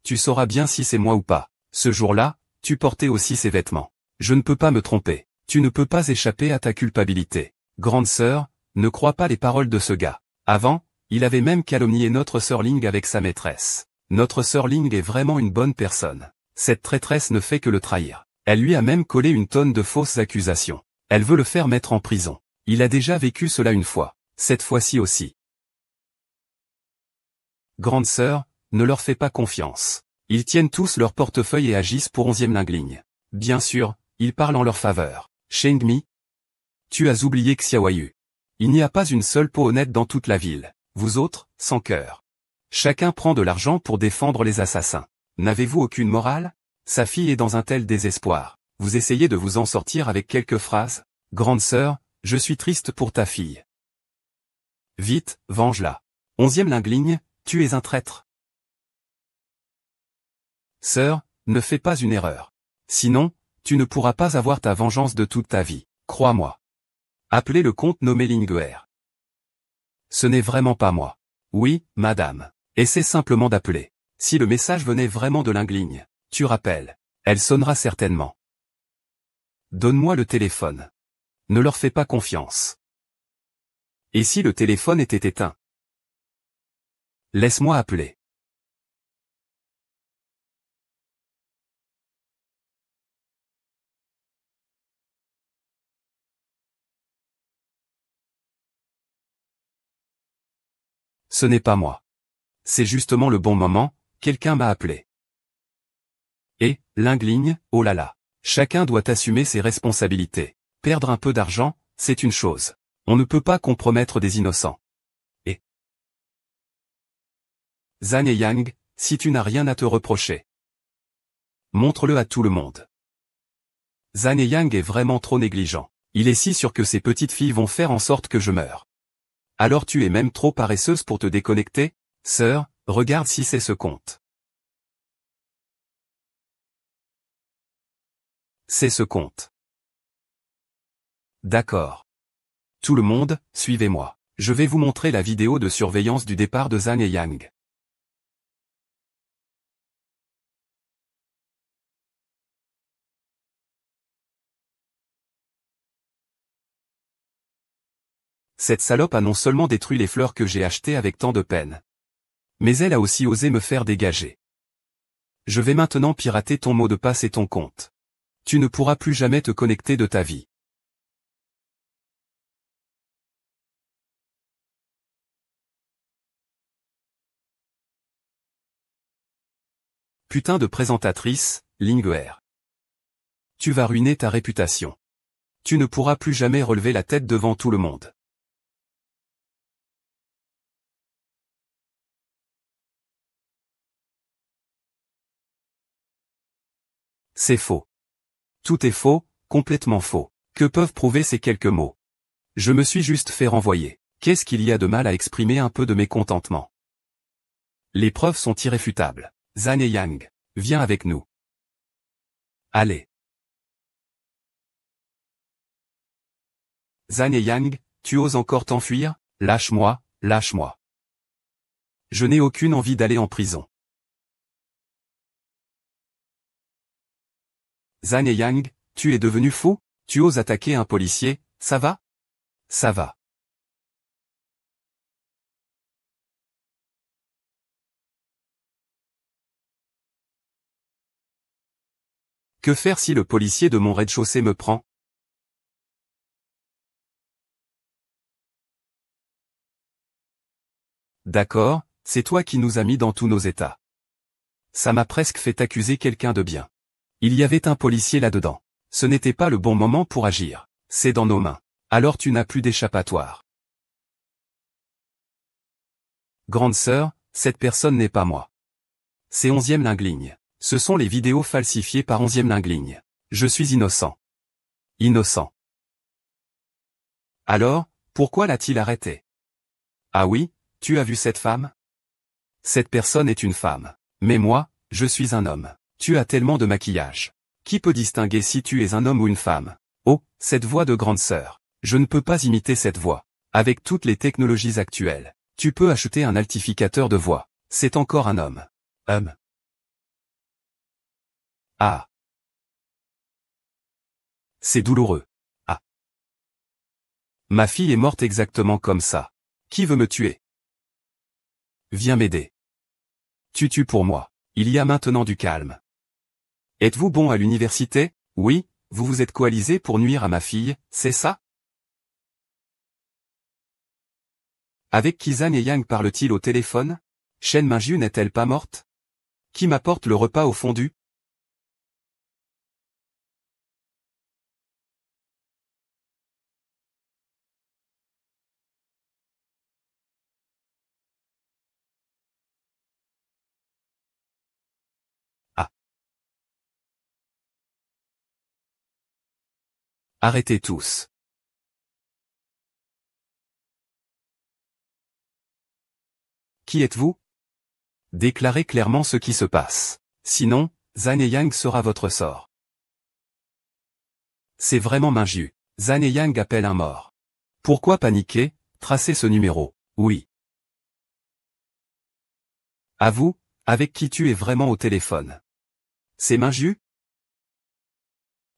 Speaker 1: Tu sauras bien si c'est moi ou pas. Ce jour-là, tu portais aussi ces vêtements. Je ne peux pas me tromper. Tu ne peux pas échapper à ta culpabilité. Grande sœur, ne crois pas les paroles de ce gars. Avant, il avait même calomnié notre sœur Ling avec sa maîtresse. Notre sœur Ling est vraiment une bonne personne. Cette traîtresse ne fait que le trahir. Elle lui a même collé une tonne de fausses accusations. Elle veut le faire mettre en prison. Il a déjà vécu cela une fois. Cette fois-ci aussi. Grande sœur, ne leur fais pas confiance. Ils tiennent tous leur portefeuille et agissent pour 11e Linguing. Bien sûr, ils parlent en leur faveur. Shengmi, tu as oublié Xiaoyu. Il n'y a pas une seule peau honnête dans toute la ville. Vous autres, sans cœur. Chacun prend de l'argent pour défendre les assassins. N'avez-vous aucune morale? Sa fille est dans un tel désespoir. Vous essayez de vous en sortir avec quelques phrases. Grande sœur, je suis triste pour ta fille. Vite, venge-la. 11e Linguing, tu es un traître. Sœur, ne fais pas une erreur. Sinon, tu ne pourras pas avoir ta vengeance de toute ta vie. Crois-moi. Appelez le compte nommé Linguère. Ce n'est vraiment pas moi. Oui, madame. Essaie simplement d'appeler. Si le message venait vraiment de Lingligne, tu rappelles. Elle sonnera certainement. Donne-moi le téléphone. Ne leur fais pas confiance. Et si le téléphone était éteint? Laisse-moi appeler. Ce n'est pas moi. C'est justement le bon moment, quelqu'un m'a appelé. Et, Lingligne, oh là là. Chacun doit assumer ses responsabilités. Perdre un peu d'argent, c'est une chose. On ne peut pas compromettre des innocents. Et Zhang et Yang, si tu n'as rien à te reprocher, montre-le à tout le monde. Zhang et Yang est vraiment trop négligent. Il est si sûr que ces petites filles vont faire en sorte que je meure. Alors tu es même trop paresseuse pour te déconnecter? Sœur, regarde si c'est ce compte. C'est ce compte. D'accord. Tout le monde, suivez-moi. Je vais vous montrer la vidéo de surveillance du départ de Zhang et Yang. Cette salope a non seulement détruit les fleurs que j'ai achetées avec tant de peine, mais elle a aussi osé me faire dégager. Je vais maintenant pirater ton mot de passe et ton compte. Tu ne pourras plus jamais te connecter de ta vie. Putain de présentatrice, Linguère. Tu vas ruiner ta réputation. Tu ne pourras plus jamais relever la tête devant tout le monde. C'est faux. Tout est faux, complètement faux. Que peuvent prouver ces quelques mots? Je me suis juste fait renvoyer. Qu'est-ce qu'il y a de mal à exprimer un peu de mécontentement? Les preuves sont irréfutables. Zhang et Yang, viens avec nous. Allez. Zhang et Yang, tu oses encore t'enfuir? Lâche-moi, lâche-moi. Je n'ai aucune envie d'aller en prison. Zhang et Yang, tu es devenu fou? Tu oses attaquer un policier, ça va? Ça va. Que faire si le policier de mon rez-de-chaussée me prend? D'accord, c'est toi qui nous as mis dans tous nos états. Ça m'a presque fait accuser quelqu'un de bien. Il y avait un policier là-dedans. Ce n'était pas le bon moment pour agir. C'est dans nos mains. Alors tu n'as plus d'échappatoire. Grande sœur, cette personne n'est pas moi. C'est 11e Lingligne. Ce sont les vidéos falsifiées par 11e Lingligne. Je suis innocent. Innocent. Alors, pourquoi l'a-t-il arrêté? Ah oui, tu as vu cette femme? Cette personne est une femme. Mais moi, je suis un homme. Tu as tellement de maquillage. Qui peut distinguer si tu es un homme ou une femme? Oh, cette voix de grande sœur. Je ne peux pas imiter cette voix. Avec toutes les technologies actuelles, tu peux acheter un altificateur de voix. C'est encore un homme. Ah. C'est douloureux. Ah. Ma fille est morte exactement comme ça. Qui veut me tuer? Viens m'aider. Tu tues pour moi. Il y a maintenant du calme. Êtes-vous bon à l'université? Oui, vous vous êtes coalisés pour nuire à ma fille, c'est ça? Avec qui Zhang et Yang parle-t-il au téléphone? Shen Mingyu n'est-elle pas morte? Qui m'apporte le repas au fondu? Ah. Arrêtez tous. Qui êtes-vous? Déclarez clairement ce qui se passe. Sinon, Zhang et Yang sera votre sort. C'est vraiment Mingyu. Zhang et Yang appellent un mort. Pourquoi paniquer? Tracez ce numéro. Oui. À vous, avec qui tu es vraiment au téléphone? C'est Minju?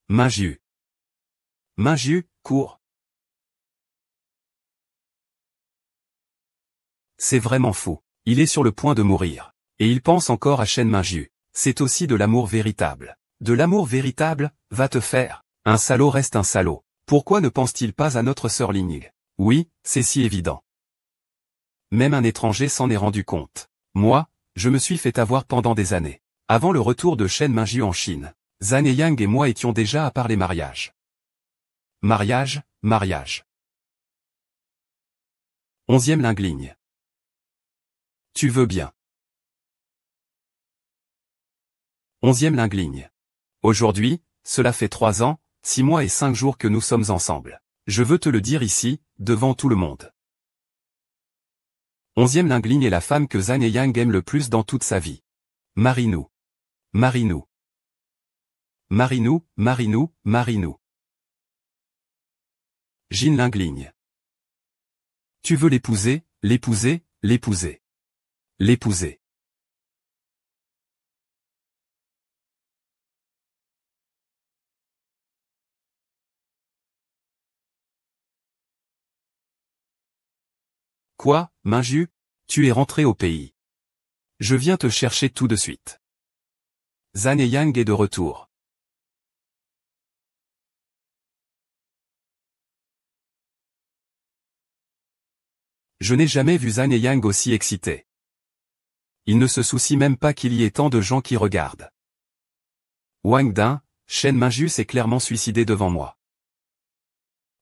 Speaker 1: Minju. Minju, cours. C'est vraiment fou. Il est sur le point de mourir. Et il pense encore à Shen Minju. C'est aussi de l'amour véritable. De l'amour véritable, va te faire. Un salaud reste un salaud. Pourquoi ne pense-t-il pas à notre sœur Ling? Oui, c'est si évident. Même un étranger s'en est rendu compte. Moi, je me suis fait avoir pendant des années. Avant le retour de Shen Minju en Chine, Zhan et Yang et moi étions déjà à parler mariage. Mariage, mariage. 11e lingligne. Tu veux bien. 11e lingligne. Aujourd'hui, cela fait 3 ans, 6 mois et 5 jours que nous sommes ensemble. Je veux te le dire ici, devant tout le monde. 11e lingligne est la femme que Zhan et Yang aiment le plus dans toute sa vie. Marie-nous. Marie-nous. Marie-nous, marie-nous, marie-nous. Jin lingligne. Tu veux l'épouser, l'épouser, l'épouser. L'épouser. Quoi, Minju? Tu es rentré au pays. Je viens te chercher tout de suite. Zhan et Yang est de retour. Je n'ai jamais vu Zhan et Yang aussi excités. Ils ne se soucient même pas qu'il y ait tant de gens qui regardent. Wang Dan, Shen Minju s'est clairement suicidé devant moi.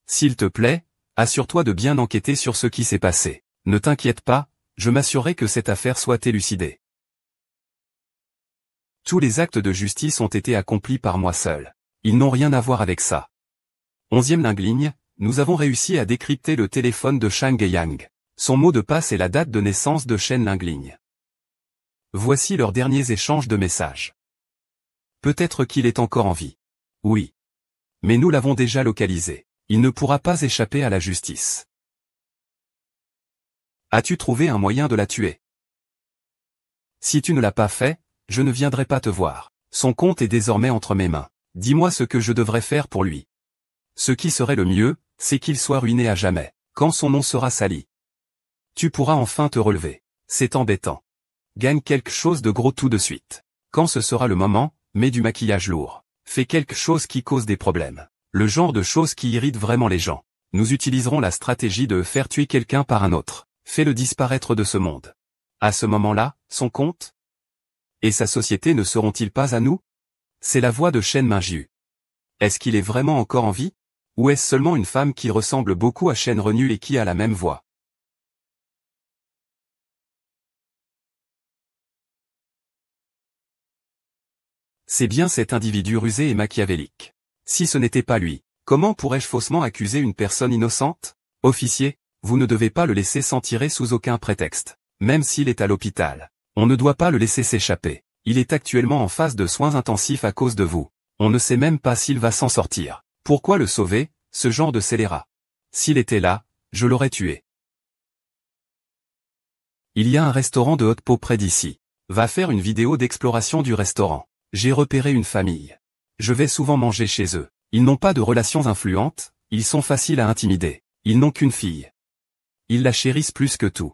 Speaker 1: S'il te plaît, assure-toi de bien enquêter sur ce qui s'est passé. Ne t'inquiète pas, je m'assurerai que cette affaire soit élucidée. Tous les actes de justice ont été accomplis par moi seul. Ils n'ont rien à voir avec ça. 11e lingligne, nous avons réussi à décrypter le téléphone de Shang et Yang. Son mot de passe est la date de naissance de Shen lingligne. Voici leurs derniers échanges de messages. Peut-être qu'il est encore en vie. Oui. Mais nous l'avons déjà localisé. Il ne pourra pas échapper à la justice. As-tu trouvé un moyen de la tuer? Si tu ne l'as pas fait, je ne viendrai pas te voir. Son compte est désormais entre mes mains. Dis-moi ce que je devrais faire pour lui. Ce qui serait le mieux, c'est qu'il soit ruiné à jamais, quand son nom sera sali. Tu pourras enfin te relever. C'est embêtant. Gagne quelque chose de gros tout de suite. Quand ce sera le moment, mets du maquillage lourd. Fais quelque chose qui cause des problèmes. Le genre de choses qui irritent vraiment les gens. Nous utiliserons la stratégie de faire tuer quelqu'un par un autre. Fais-le disparaître de ce monde. À ce moment-là, son compte et sa société ne seront-ils pas à nous? C'est la voix de Shen Minju. Est-ce qu'il est vraiment encore en vie? Ou est-ce seulement une femme qui ressemble beaucoup à Shen Renu et qui a la même voix? C'est bien cet individu rusé et machiavélique. Si ce n'était pas lui, comment pourrais-je faussement accuser une personne innocente? Officier, vous ne devez pas le laisser s'en tirer sous aucun prétexte. Même s'il est à l'hôpital, on ne doit pas le laisser s'échapper. Il est actuellement en phase de soins intensifs à cause de vous. On ne sait même pas s'il va s'en sortir. Pourquoi le sauver, ce genre de scélérat? S'il était là, je l'aurais tué. Il y a un restaurant de haute peau près d'ici. Va faire une vidéo d'exploration du restaurant. J'ai repéré une famille. Je vais souvent manger chez eux. Ils n'ont pas de relations influentes, ils sont faciles à intimider. Ils n'ont qu'une fille. Ils la chérissent plus que tout.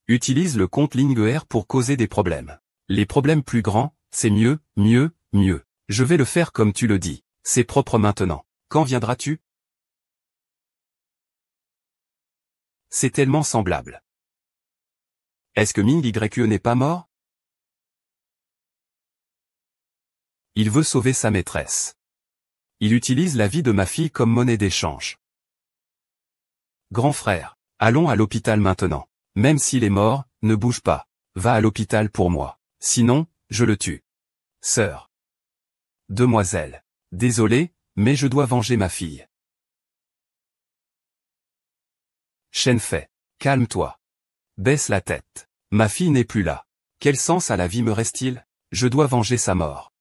Speaker 1: Utilise le compte LingER pour causer des problèmes. Les problèmes plus grands, c'est mieux, mieux, mieux. Je vais le faire comme tu le dis. C'est propre maintenant. Quand viendras-tu? C'est tellement semblable. Est-ce que Ming YE n'est pas mort? Il veut sauver sa maîtresse. Il utilise la vie de ma fille comme monnaie d'échange. Grand frère, allons à l'hôpital maintenant. Même s'il est mort, ne bouge pas. Va à l'hôpital pour moi. Sinon, je le tue. Sœur. Demoiselle. Désolé, mais je dois venger ma fille. Shen Fei. Calme-toi. Baisse la tête. Ma fille n'est plus là. Quel sens à la vie me reste-t-il? Je dois venger sa mort.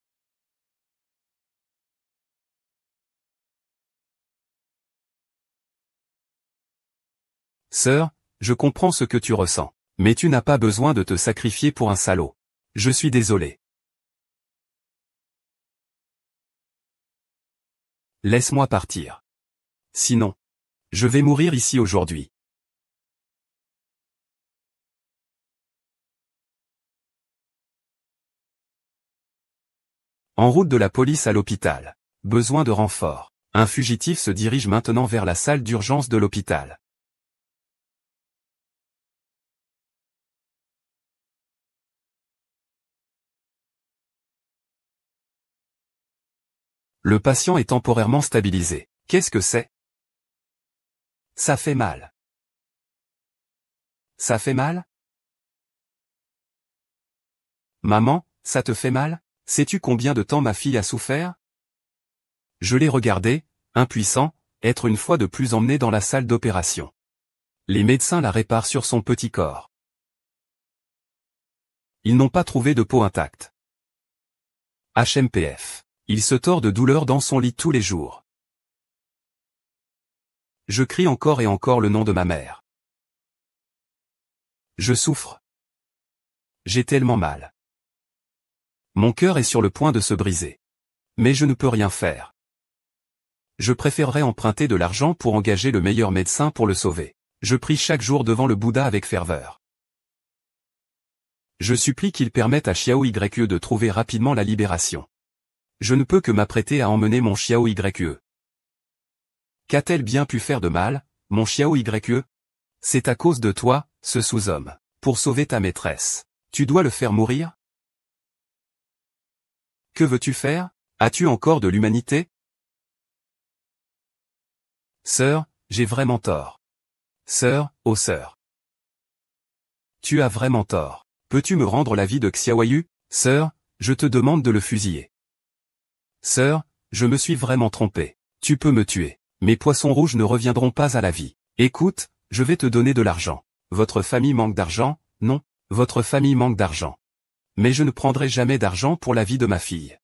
Speaker 1: Sœur, je comprends ce que tu ressens. Mais tu n'as pas besoin de te sacrifier pour un salaud. Je suis désolé. Laisse-moi partir. Sinon, je vais mourir ici aujourd'hui. En route de la police à l'hôpital. Besoin de renfort. Un fugitif se dirige maintenant vers la salle d'urgence de l'hôpital. Le patient est temporairement stabilisé. Qu'est-ce que c'est? Ça fait mal. Ça fait mal? Maman, ça te fait mal? Sais-tu combien de temps ma fille a souffert? Je l'ai regardé, impuissant, être une fois de plus emmené dans la salle d'opération. Les médecins la réparent sur son petit corps. Ils n'ont pas trouvé de peau intacte. HMPF. Il se tord de douleur dans son lit tous les jours. Je crie encore et encore le nom de ma mère. Je souffre. J'ai tellement mal. Mon cœur est sur le point de se briser. Mais je ne peux rien faire. Je préférerais emprunter de l'argent pour engager le meilleur médecin pour le sauver. Je prie chaque jour devant le Bouddha avec ferveur. Je supplie qu'il permette à Xiao Yue de trouver rapidement la libération. Je ne peux que m'apprêter à emmener mon Xiao Yue. Qu'a-t-elle bien pu faire de mal, mon Xiao Yue? C'est à cause de toi, ce sous-homme. Pour sauver ta maîtresse. Tu dois le faire mourir? Que veux-tu faire? As-tu encore de l'humanité? Sœur, j'ai vraiment tort. Sœur, oh sœur. Tu as vraiment tort. Peux-tu me rendre la vie de Xiaoyu? Sœur, je te demande de le fusiller. Sœur, je me suis vraiment trompé. Tu peux me tuer. Mes poissons rouges ne reviendront pas à la vie. Écoute, je vais te donner de l'argent. Votre famille manque d'argent? Non, votre famille manque d'argent. Mais je ne prendrai jamais d'argent pour la vie de ma fille.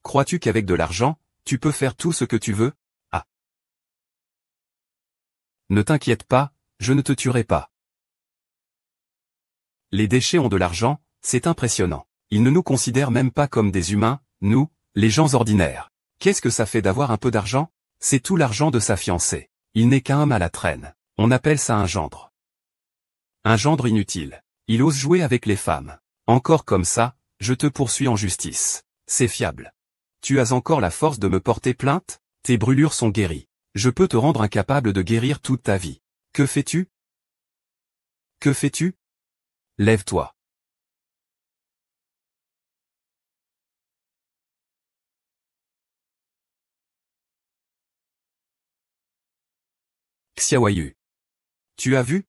Speaker 1: Crois-tu qu'avec de l'argent, tu peux faire tout ce que tu veux? Ah. Ne t'inquiète pas, je ne te tuerai pas. Les déchets ont de l'argent, c'est impressionnant. Ils ne nous considèrent même pas comme des humains, nous, les gens ordinaires. Qu'est-ce que ça fait d'avoir un peu d'argent? C'est tout l'argent de sa fiancée. Il n'est qu'un homme à la traîne. On appelle ça un gendre. Un gendre inutile. Il ose jouer avec les femmes. Encore comme ça, je te poursuis en justice. C'est fiable. Tu as encore la force de me porter plainte? Tes brûlures sont guéries. Je peux te rendre incapable de guérir toute ta vie. Que fais-tu? Que fais-tu? Lève-toi. Xiaoyu. Tu as vu?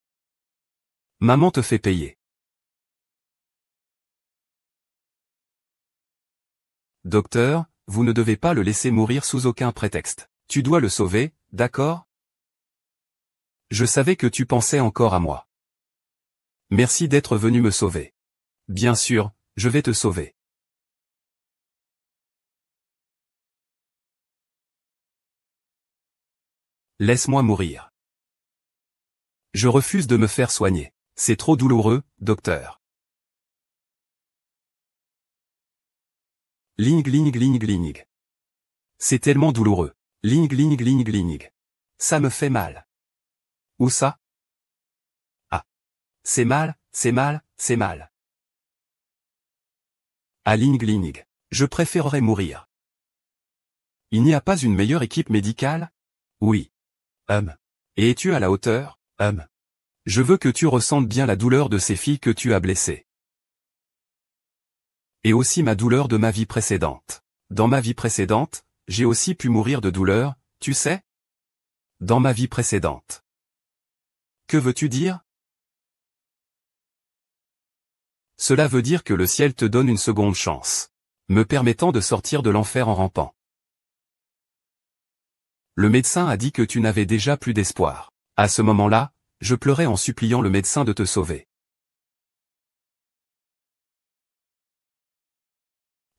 Speaker 1: Maman te fait payer. Docteur, vous ne devez pas le laisser mourir sous aucun prétexte. Tu dois le sauver, d'accord? Je savais que tu pensais encore à moi. Merci d'être venu me sauver. Bien sûr, je vais te sauver. Laisse-moi mourir. Je refuse de me faire soigner. C'est trop douloureux, docteur. Ling ling ling ling. C'est tellement douloureux. Ling ling ling ling. Ça me fait mal. Où ça? Ah. C'est mal, c'est mal, c'est mal. Ah ling ling. Je préférerais mourir. Il n'y a pas une meilleure équipe médicale? Oui. Et es-tu à la hauteur? Je veux que tu ressentes bien la douleur de ces filles que tu as blessées. Et aussi ma douleur de ma vie précédente. Dans ma vie précédente, j'ai aussi pu mourir de douleur, tu sais? Dans ma vie précédente. Que veux-tu dire? Cela veut dire que le ciel te donne une seconde chance. Me permettant de sortir de l'enfer en rampant. Le médecin a dit que tu n'avais déjà plus d'espoir. À ce moment-là, je pleurais en suppliant le médecin de te sauver.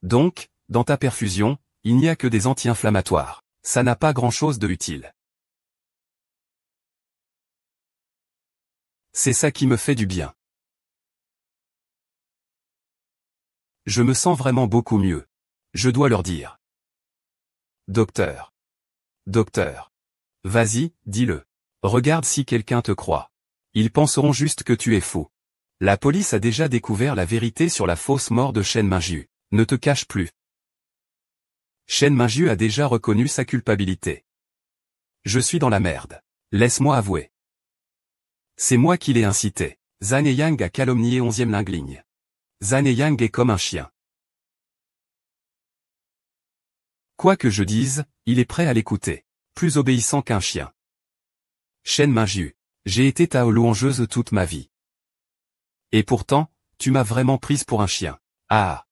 Speaker 1: Donc, dans ta perfusion, il n'y a que des anti-inflammatoires. Ça n'a pas grand-chose de utile. C'est ça qui me fait du bien. Je me sens vraiment beaucoup mieux. Je dois leur dire. Docteur. Docteur. Vas-y, dis-le. Regarde si quelqu'un te croit. Ils penseront juste que tu es fou. La police a déjà découvert la vérité sur la fausse mort de Chen Mingyu. Ne te cache plus. Chen Mingyu a déjà reconnu sa culpabilité. Je suis dans la merde. Laisse-moi avouer. C'est moi qui l'ai incité. Zhang Yang a calomnié 11e Lingling. Zhang Yang est comme un chien. Quoi que je dise, il est prêt à l'écouter. Plus obéissant qu'un chien. Chen Mingyu, j'ai été ta louangeuse toute ma vie. Et pourtant, tu m'as vraiment prise pour un chien. Ah.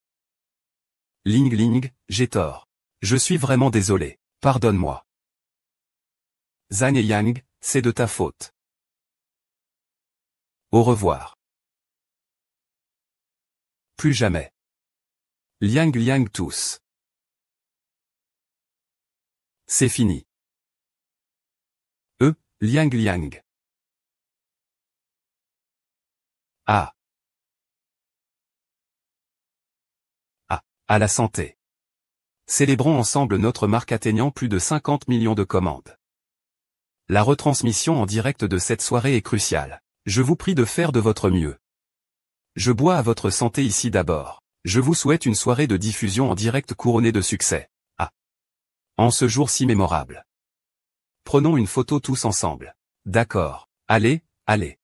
Speaker 1: Ling Ling, j'ai tort. Je suis vraiment désolé. Pardonne-moi. Zhang Yang, c'est de ta faute. Au revoir. Plus jamais. Liang Liang tous. C'est fini. Liang Liang. Ah. Ah. À la santé. Célébrons ensemble notre marque atteignant plus de 50 millions de commandes. La retransmission en direct de cette soirée est cruciale. Je vous prie de faire de votre mieux. Je bois à votre santé ici d'abord. Je vous souhaite une soirée de diffusion en direct couronnée de succès. Ah. En ce jour si mémorable. Prenons une photo tous ensemble. D'accord. Allez, allez.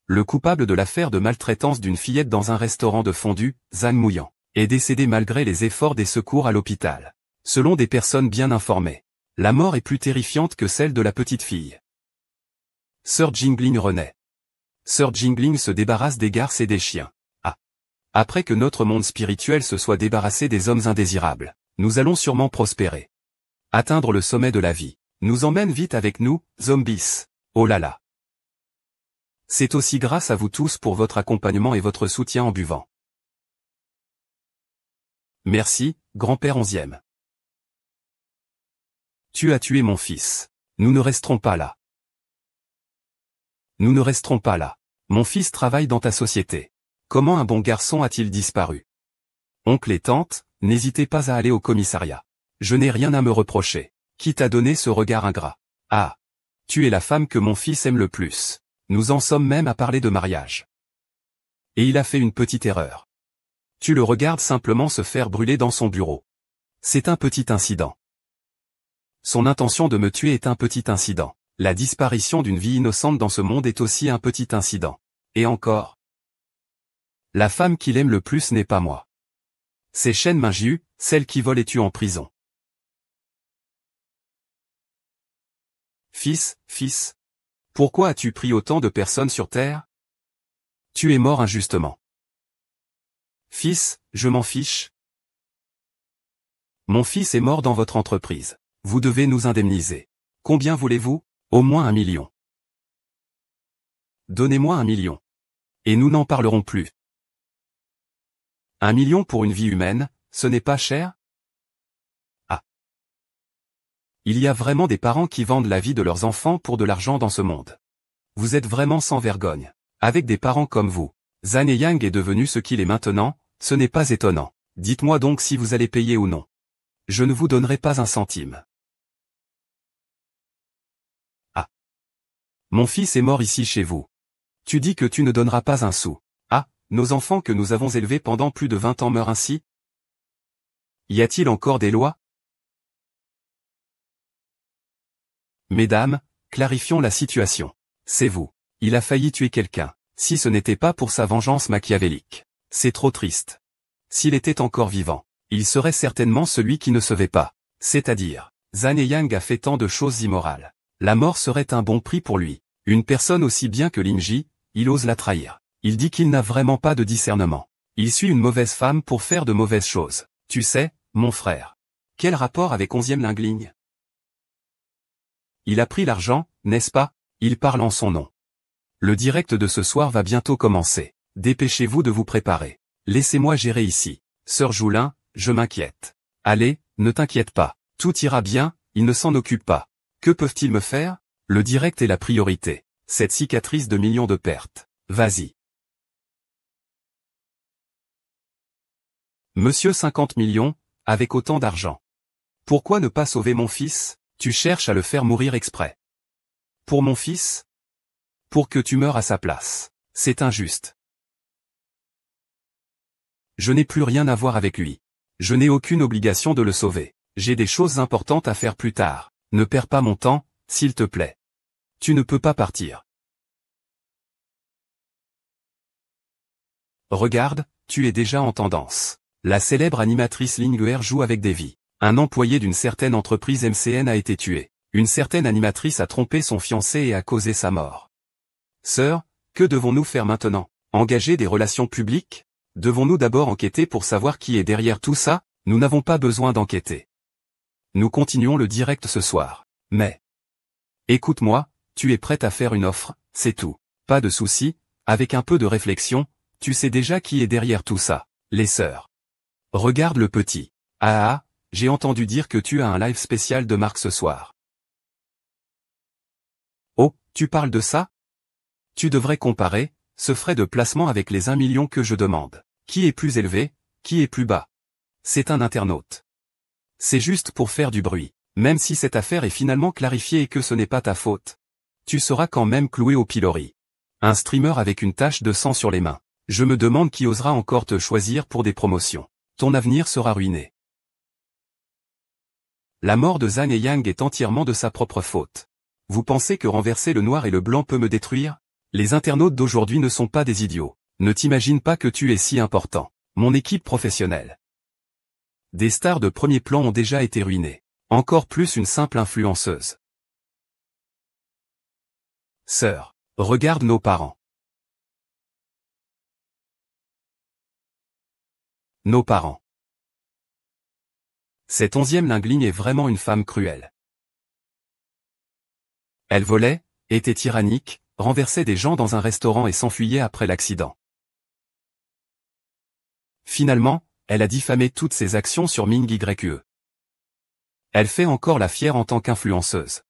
Speaker 1: Le coupable de l'affaire de maltraitance d'une fillette dans un restaurant de fondue, Zhang Mouyan, est décédé malgré les efforts des secours à l'hôpital. Selon des personnes bien informées, la mort est plus terrifiante que celle de la petite fille. Sœur Jingling renaît. Sœur Jingling se débarrasse des garces et des chiens. Ah. Après que notre monde spirituel se soit débarrassé des hommes indésirables, nous allons sûrement prospérer. Atteindre le sommet de la vie. Nous emmène vite avec nous, zombies. Oh là là. C'est aussi grâce à vous tous pour votre accompagnement et votre soutien en buvant. Merci, grand-père 11e. Tu as tué mon fils. Nous ne resterons pas là. Nous ne resterons pas là. Mon fils travaille dans ta société. Comment un bon garçon a-t-il disparu? Oncle et tante, n'hésitez pas à aller au commissariat. Je n'ai rien à me reprocher. Qui t'a donné ce regard ingrat? Ah. Tu es la femme que mon fils aime le plus. Nous en sommes même à parler de mariage. Et il a fait une petite erreur. Tu le regardes simplement se faire brûler dans son bureau. C'est un petit incident. Son intention de me tuer est un petit incident. La disparition d'une vie innocente dans ce monde est aussi un petit incident. Et encore. La femme qu'il aime le plus n'est pas moi. C'est Chen Mingyu, celle qui vole et tue en prison. Fils. Pourquoi as-tu pris autant de personnes sur Terre? Tu es mort injustement. Fils, je m'en fiche. Mon fils est mort dans votre entreprise. Vous devez nous indemniser. Combien voulez-vous? Au moins 1 million. Donnez-moi 1 million. Et nous n'en parlerons plus. 1 million pour une vie humaine, ce n'est pas cher? Ah. Il y a vraiment des parents qui vendent la vie de leurs enfants pour de l'argent dans ce monde. Vous êtes vraiment sans vergogne. Avec des parents comme vous, Zhang Yang est devenu ce qu'il est maintenant, ce n'est pas étonnant. Dites-moi donc si vous allez payer ou non. Je ne vous donnerai pas un centime. Ah. Mon fils est mort ici chez vous. Tu dis que tu ne donneras pas un sou. Ah, nos enfants que nous avons élevés pendant plus de 20 ans meurent ainsi? Y a-t-il encore des lois? Mesdames, clarifions la situation. C'est vous. Il a failli tuer quelqu'un. Si ce n'était pas pour sa vengeance machiavélique. C'est trop triste. S'il était encore vivant, il serait certainement celui qui ne se vait pas. C'est-à-dire, Zhang Yang a fait tant de choses immorales. La mort serait un bon prix pour lui. Une personne aussi bien que Lin-Ji, il ose la trahir. Il dit qu'il n'a vraiment pas de discernement. Il suit une mauvaise femme pour faire de mauvaises choses. Tu sais, mon frère. Quel rapport avec 11e Lingling? Il a pris l'argent, n'est-ce pas? Il parle en son nom. Le direct de ce soir va bientôt commencer. Dépêchez-vous de vous préparer. Laissez-moi gérer ici. Sœur Joulin, je m'inquiète. Allez, ne t'inquiète pas. Tout ira bien, il ne s'en occupe pas. Que peuvent-ils me faire? Le direct est la priorité. Cette cicatrice de millions de pertes. Vas-y. Monsieur 50 millions, avec autant d'argent. Pourquoi ne pas sauver mon fils? Tu cherches à le faire mourir exprès. Pour mon fils? Pour que tu meures à sa place. C'est injuste. Je n'ai plus rien à voir avec lui. Je n'ai aucune obligation de le sauver. J'ai des choses importantes à faire plus tard. Ne perds pas mon temps, s'il te plaît. Tu ne peux pas partir. Regarde, tu es déjà en tendance. La célèbre animatrice Linguère joue avec des vies. Un employé d'une certaine entreprise MCN a été tué. Une certaine animatrice a trompé son fiancé et a causé sa mort. Sœur, que devons-nous faire maintenant? Engager des relations publiques? Devons-nous d'abord enquêter pour savoir qui est derrière tout ça? Nous n'avons pas besoin d'enquêter. Nous continuons le direct ce soir. Mais... Écoute-moi, tu es prête à faire une offre, c'est tout. Pas de souci, avec un peu de réflexion, tu sais déjà qui est derrière tout ça. Les sœurs. Regarde le petit. Ah, j'ai entendu dire que tu as un live spécial de Marc ce soir. Oh, tu parles de ça? Tu devrais comparer ce frais de placement avec les 1 million que je demande. Qui est plus élevé, qui est plus bas? C'est un internaute. C'est juste pour faire du bruit. Même si cette affaire est finalement clarifiée et que ce n'est pas ta faute. Tu seras quand même cloué au pilori. Un streamer avec une tache de sang sur les mains. Je me demande qui osera encore te choisir pour des promotions. Ton avenir sera ruiné. La mort de Zhang et Yang est entièrement de sa propre faute. Vous pensez que renverser le noir et le blanc peut me détruire? Les internautes d'aujourd'hui ne sont pas des idiots. Ne t'imagine pas que tu es si important. Mon équipe professionnelle. Des stars de premier plan ont déjà été ruinées. Encore plus une simple influenceuse. Sœur, regarde nos parents. Nos parents. Cette 11e Lingueling est vraiment une femme cruelle. Elle volait, était tyrannique, renversait des gens dans un restaurant et s'enfuyait après l'accident. Finalement, elle a diffamé toutes ses actions sur Ming YE. Elle fait encore la fière en tant qu'influenceuse.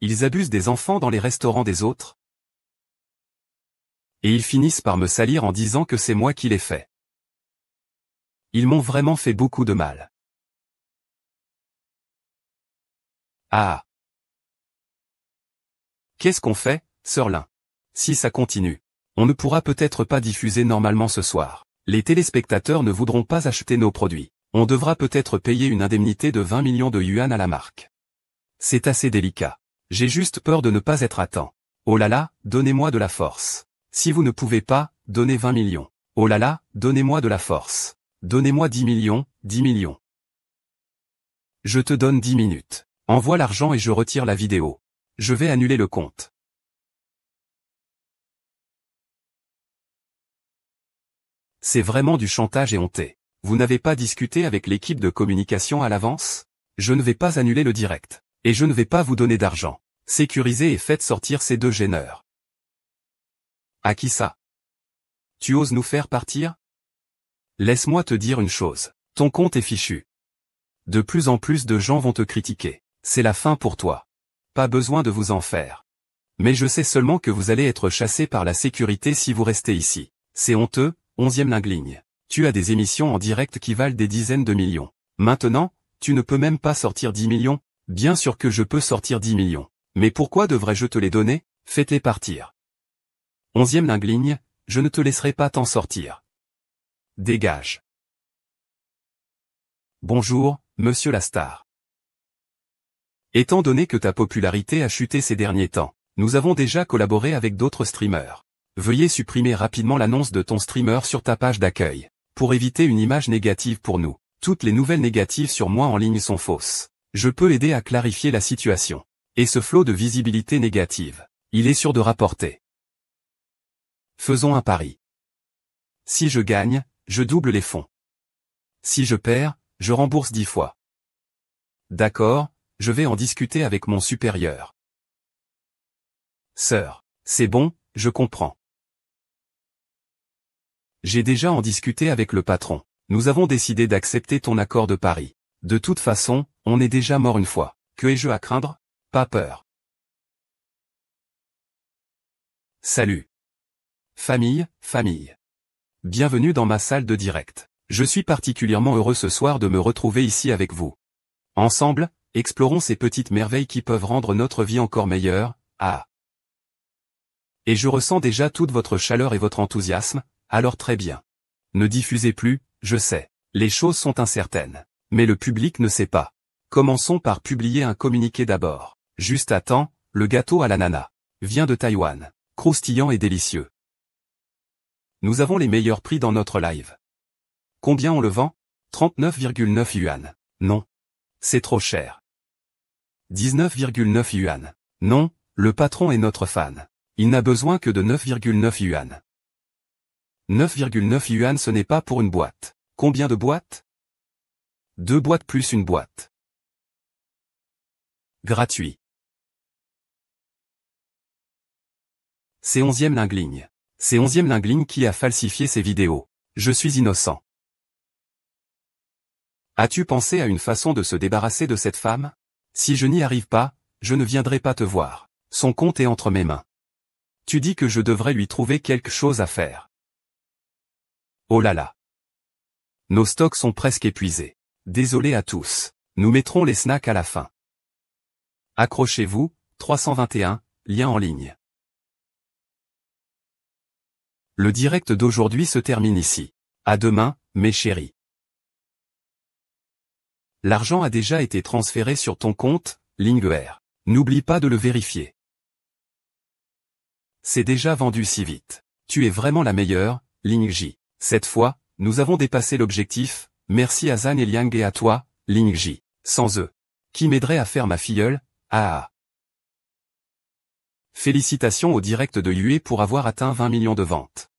Speaker 1: Ils abusent des enfants dans les restaurants des autres. Et ils finissent par me salir en disant que c'est moi qui l'ai fait. Ils m'ont vraiment fait beaucoup de mal. Ah. Qu'est-ce qu'on fait, sœur Lin? Si ça continue, on ne pourra peut-être pas diffuser normalement ce soir. Les téléspectateurs ne voudront pas acheter nos produits. On devra peut-être payer une indemnité de 20 millions de yuan à la marque. C'est assez délicat. J'ai juste peur de ne pas être à temps. Oh là là, donnez-moi de la force. Si vous ne pouvez pas, donnez 20 millions. Oh là là, donnez-moi de la force. Donnez-moi 10 millions, 10 millions. Je te donne 10 minutes. Envoie l'argent et je retire la vidéo. Je vais annuler le compte. C'est vraiment du chantage et honté. Vous n'avez pas discuté avec l'équipe de communication à l'avance? Je ne vais pas annuler le direct. Et je ne vais pas vous donner d'argent. Sécurisez et faites sortir ces deux gêneurs. À qui ça? Tu oses nous faire partir? Laisse-moi te dire une chose. Ton compte est fichu. De plus en plus de gens vont te critiquer. C'est la fin pour toi. Pas besoin de vous en faire. Mais je sais seulement que vous allez être chassé par la sécurité si vous restez ici. C'est honteux, 11e Lingueling. Tu as des émissions en direct qui valent des dizaines de millions. Maintenant, tu ne peux même pas sortir 10 millions? Bien sûr que je peux sortir 10 millions. Mais pourquoi devrais-je te les donner? Faites-les partir. 11e Lingueling, je ne te laisserai pas t'en sortir. Dégage. Bonjour, monsieur la star. Étant donné que ta popularité a chuté ces derniers temps, nous avons déjà collaboré avec d'autres streamers. Veuillez supprimer rapidement l'annonce de ton streamer sur ta page d'accueil. Pour éviter une image négative pour nous. Toutes les nouvelles négatives sur moi en ligne sont fausses. Je peux aider à clarifier la situation. Et ce flot de visibilité négative, il est sûr de rapporter. Faisons un pari. Si je gagne, je double les fonds. Si je perds, je rembourse 10 fois. D'accord, je vais en discuter avec mon supérieur. Sœur, c'est bon, je comprends. J'ai déjà en discuté avec le patron. Nous avons décidé d'accepter ton accord de pari. De toute façon, on est déjà mort une fois. Que ai-je à craindre? Pas peur. Salut. Famille. Bienvenue dans ma salle de direct. Je suis particulièrement heureux ce soir de me retrouver ici avec vous. Ensemble, explorons ces petites merveilles qui peuvent rendre notre vie encore meilleure. Et je ressens déjà toute votre chaleur et votre enthousiasme, alors très bien. Ne diffusez plus, je sais. Les choses sont incertaines. Mais le public ne sait pas. Commençons par publier un communiqué d'abord. Juste à temps, le gâteau à l'ananas vient de Taïwan. Croustillant et délicieux. Nous avons les meilleurs prix dans notre live. Combien on le vend? 39,9 yuan. Non. C'est trop cher. 19,9 yuan. Non, le patron est notre fan. Il n'a besoin que de 9,9 yuan. 9,9 yuan, ce n'est pas pour une boîte. Combien de boîtes? 2 boîtes plus une boîte. Gratuit. C'est 11e Lingligne. C'est 11e Lingligne qui a falsifié ces vidéos. Je suis innocent. As-tu pensé à une façon de se débarrasser de cette femme? Si je n'y arrive pas, je ne viendrai pas te voir. Son compte est entre mes mains. Tu dis que je devrais lui trouver quelque chose à faire. Oh là là. Nos stocks sont presque épuisés. Désolé à tous. Nous mettrons les snacks à la fin. Accrochez-vous, 321, lien en ligne. Le direct d'aujourd'hui se termine ici. À demain, mes chéris. L'argent a déjà été transféré sur ton compte, Ling R. N'oublie pas de le vérifier. C'est déjà vendu si vite. Tu es vraiment la meilleure, Ling J. Cette fois, nous avons dépassé l'objectif, merci à Zan et Liang et à toi, Ling J. Sans eux. Qui m'aiderait à faire ma filleule? Félicitations au direct de Yue pour avoir atteint 20 millions de ventes.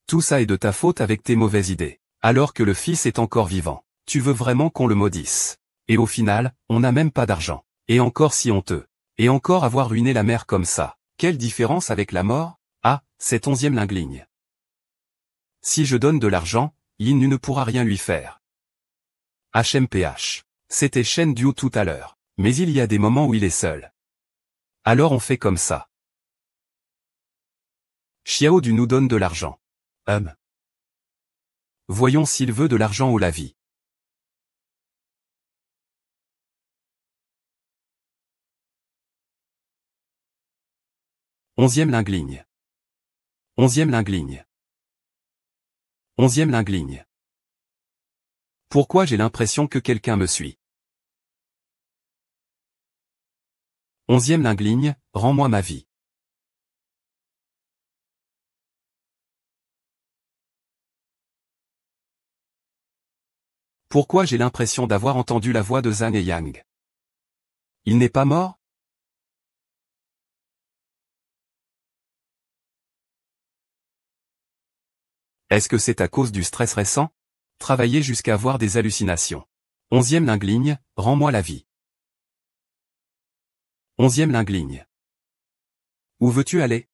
Speaker 1: Tout ça est de ta faute avec tes mauvaises idées. Alors que le fils est encore vivant. Tu veux vraiment qu'on le maudisse. Et au final, on n'a même pas d'argent. Et encore si honteux. Et encore avoir ruiné la mère comme ça. Quelle différence avec la mort? C'est 11e Lingligne. Si je donne de l'argent, Yin ne pourra rien lui faire. HMPH. C'était Shen Duo tout à l'heure. Mais il y a des moments où il est seul. Alors on fait comme ça. Xiao Du nous donne de l'argent. Voyons s'il veut de l'argent ou la vie. Onzième Lingligne. 11e Lingligne. 11e Lingligne. Pourquoi j'ai l'impression que quelqu'un me suit? 11e Lingligne, rends-moi ma vie. Pourquoi j'ai l'impression d'avoir entendu la voix de Zhang et Yang? Il n'est pas mort? Est-ce que c'est à cause du stress récent? Travailler jusqu'à avoir des hallucinations. 11e Lingligne, rends-moi la vie. 11e Lingligne. Où veux-tu aller?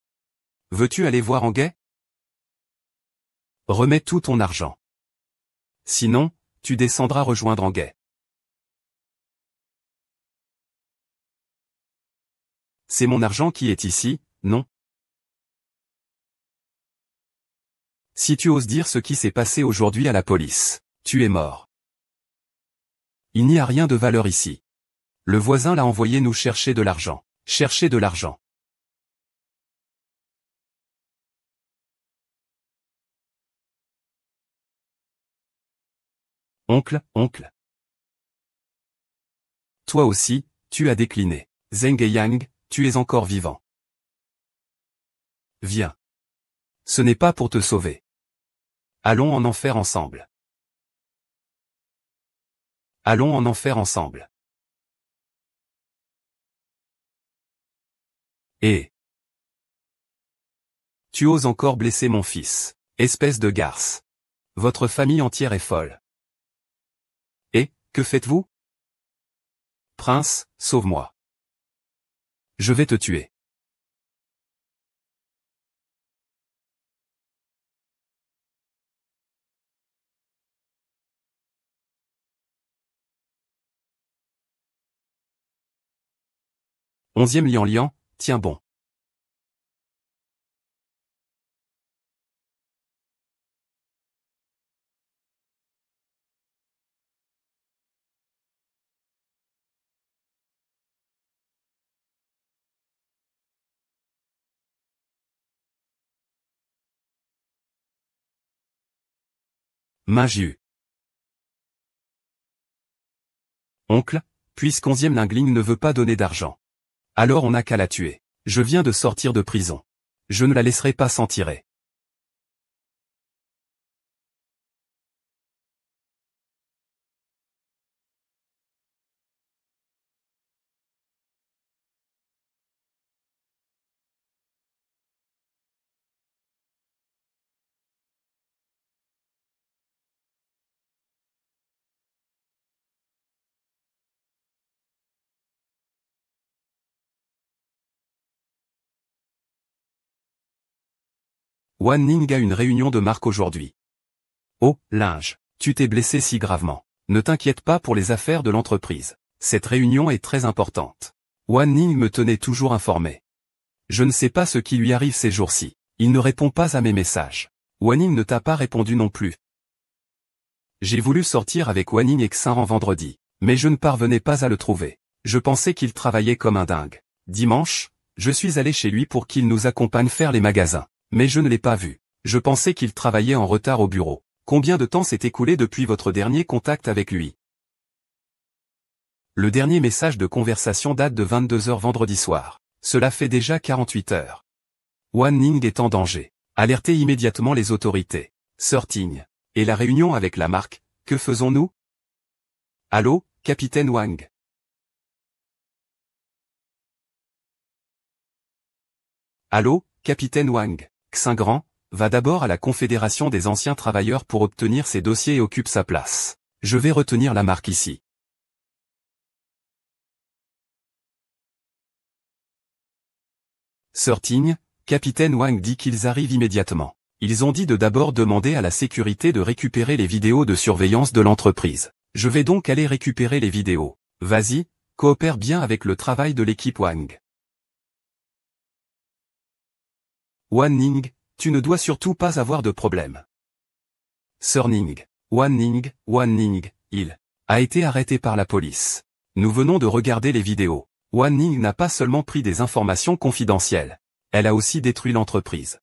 Speaker 1: Veux-tu aller voir Anguet? Remets tout ton argent. Sinon, tu descendras rejoindre Anguet. C'est mon argent qui est ici, non? Si tu oses dire ce qui s'est passé aujourd'hui à la police, tu es mort. Il n'y a rien de valeur ici. Le voisin l'a envoyé nous chercher de l'argent. Chercher de l'argent. Oncle. Toi aussi, tu as décliné. Zheng et Yang, tu es encore vivant. Viens. Ce n'est pas pour te sauver. Allons en enfer ensemble. Allons en enfer ensemble. Et tu oses encore blesser mon fils. Espèce de garce. Votre famille entière est folle. Et, que faites-vous? Prince, sauve-moi. Je vais te tuer. 11e Lian Lian, tiens bon. Minjiu. Oncle, puisqu'onzième Lingling ne veut pas donner d'argent. Alors on n'a qu'à la tuer. Je viens de sortir de prison. Je ne la laisserai pas s'en tirer. Wan Ning a une réunion de marque aujourd'hui. Oh, linge, tu t'es blessé si gravement. Ne t'inquiète pas pour les affaires de l'entreprise. Cette réunion est très importante. Wan Ning me tenait toujours informé. Je ne sais pas ce qui lui arrive ces jours-ci. Il ne répond pas à mes messages. Wan Ning ne t'a pas répondu non plus. J'ai voulu sortir avec Wan Ning et Xinran vendredi, mais je ne parvenais pas à le trouver. Je pensais qu'il travaillait comme un dingue. Dimanche, je suis allé chez lui pour qu'il nous accompagne faire les magasins. Mais je ne l'ai pas vu. Je pensais qu'il travaillait en retard au bureau. Combien de temps s'est écoulé depuis votre dernier contact avec lui? Le dernier message de conversation date de 22 h vendredi soir. Cela fait déjà 48 heures. Wan Ning est en danger. Alertez immédiatement les autorités. Sir Ting. Et la réunion avec la marque, que faisons-nous? Allô, capitaine Wang. Allô, capitaine Wang. Xingran, va d'abord à la Confédération des anciens travailleurs pour obtenir ses dossiers et occupe sa place. Je vais retenir la marque ici. Sir Ting, capitaine Wang dit qu'ils arrivent immédiatement. Ils ont dit de d'abord demander à la sécurité de récupérer les vidéos de surveillance de l'entreprise. Je vais donc aller récupérer les vidéos. Vas-y, coopère bien avec le travail de l'équipe Wang. Wan Ning, tu ne dois surtout pas avoir de problème. Sir Ning, Wan Ning, il a été arrêté par la police. Nous venons de regarder les vidéos. Wan Ning n'a pas seulement pris des informations confidentielles. Elle a aussi détruit l'entreprise.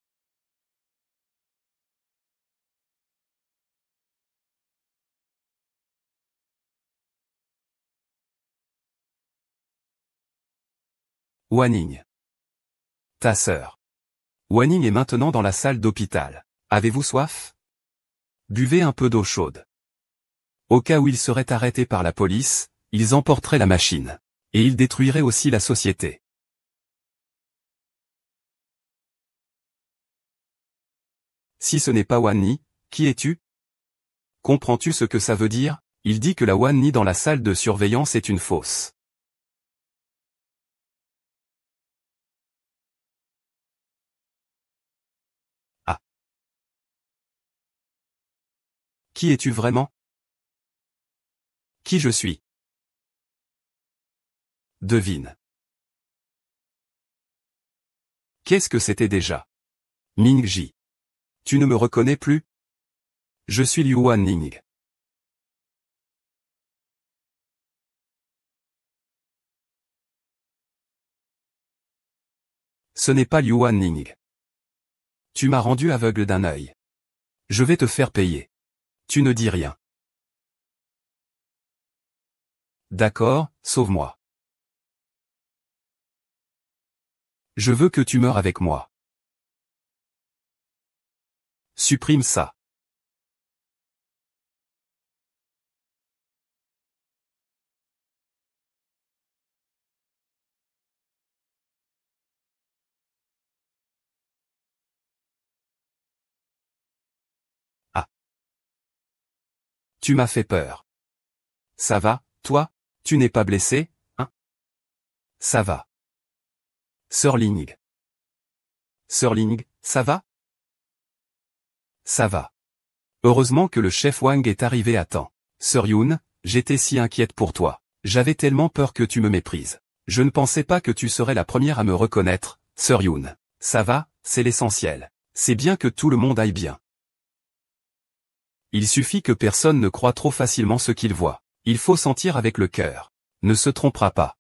Speaker 1: Wan Ning. Ta sœur. Wan Ning est maintenant dans la salle d'hôpital. Avez-vous soif? Buvez un peu d'eau chaude. Au cas où il serait arrêté par la police, ils emporteraient la machine. Et ils détruiraient aussi la société. Si ce n'est pas Wan Ni, qui es-tu? Comprends-tu ce que ça veut dire? Il dit que la Wan Ni dans la salle de surveillance est une fausse. Ah. Qui es-tu vraiment? Qui je suis? Devine. Qu'est-ce que c'était déjà? Ming-Ji. Tu ne me reconnais plus? Je suis Liu Wan Ning. Ce n'est pas Liu Wan Ning. Tu m'as rendu aveugle d'un œil. Je vais te faire payer. Tu ne dis rien. D'accord, sauve-moi. Je veux que tu meures avec moi. Supprime ça. Ah. Tu m'as fait peur. Ça va, toi? Tu n'es pas blessé, hein? Ça va. Sir Ling. Sir Ling, ça va? Ça va. Heureusement que le chef Wang est arrivé à temps. Sir Yun, j'étais si inquiète pour toi. J'avais tellement peur que tu me méprises. Je ne pensais pas que tu serais la première à me reconnaître, sœur Yoon. Ça va, c'est l'essentiel. C'est bien que tout le monde aille bien. Il suffit que personne ne croie trop facilement ce qu'il voit. Il faut sentir avec le cœur. Ne se trompera pas.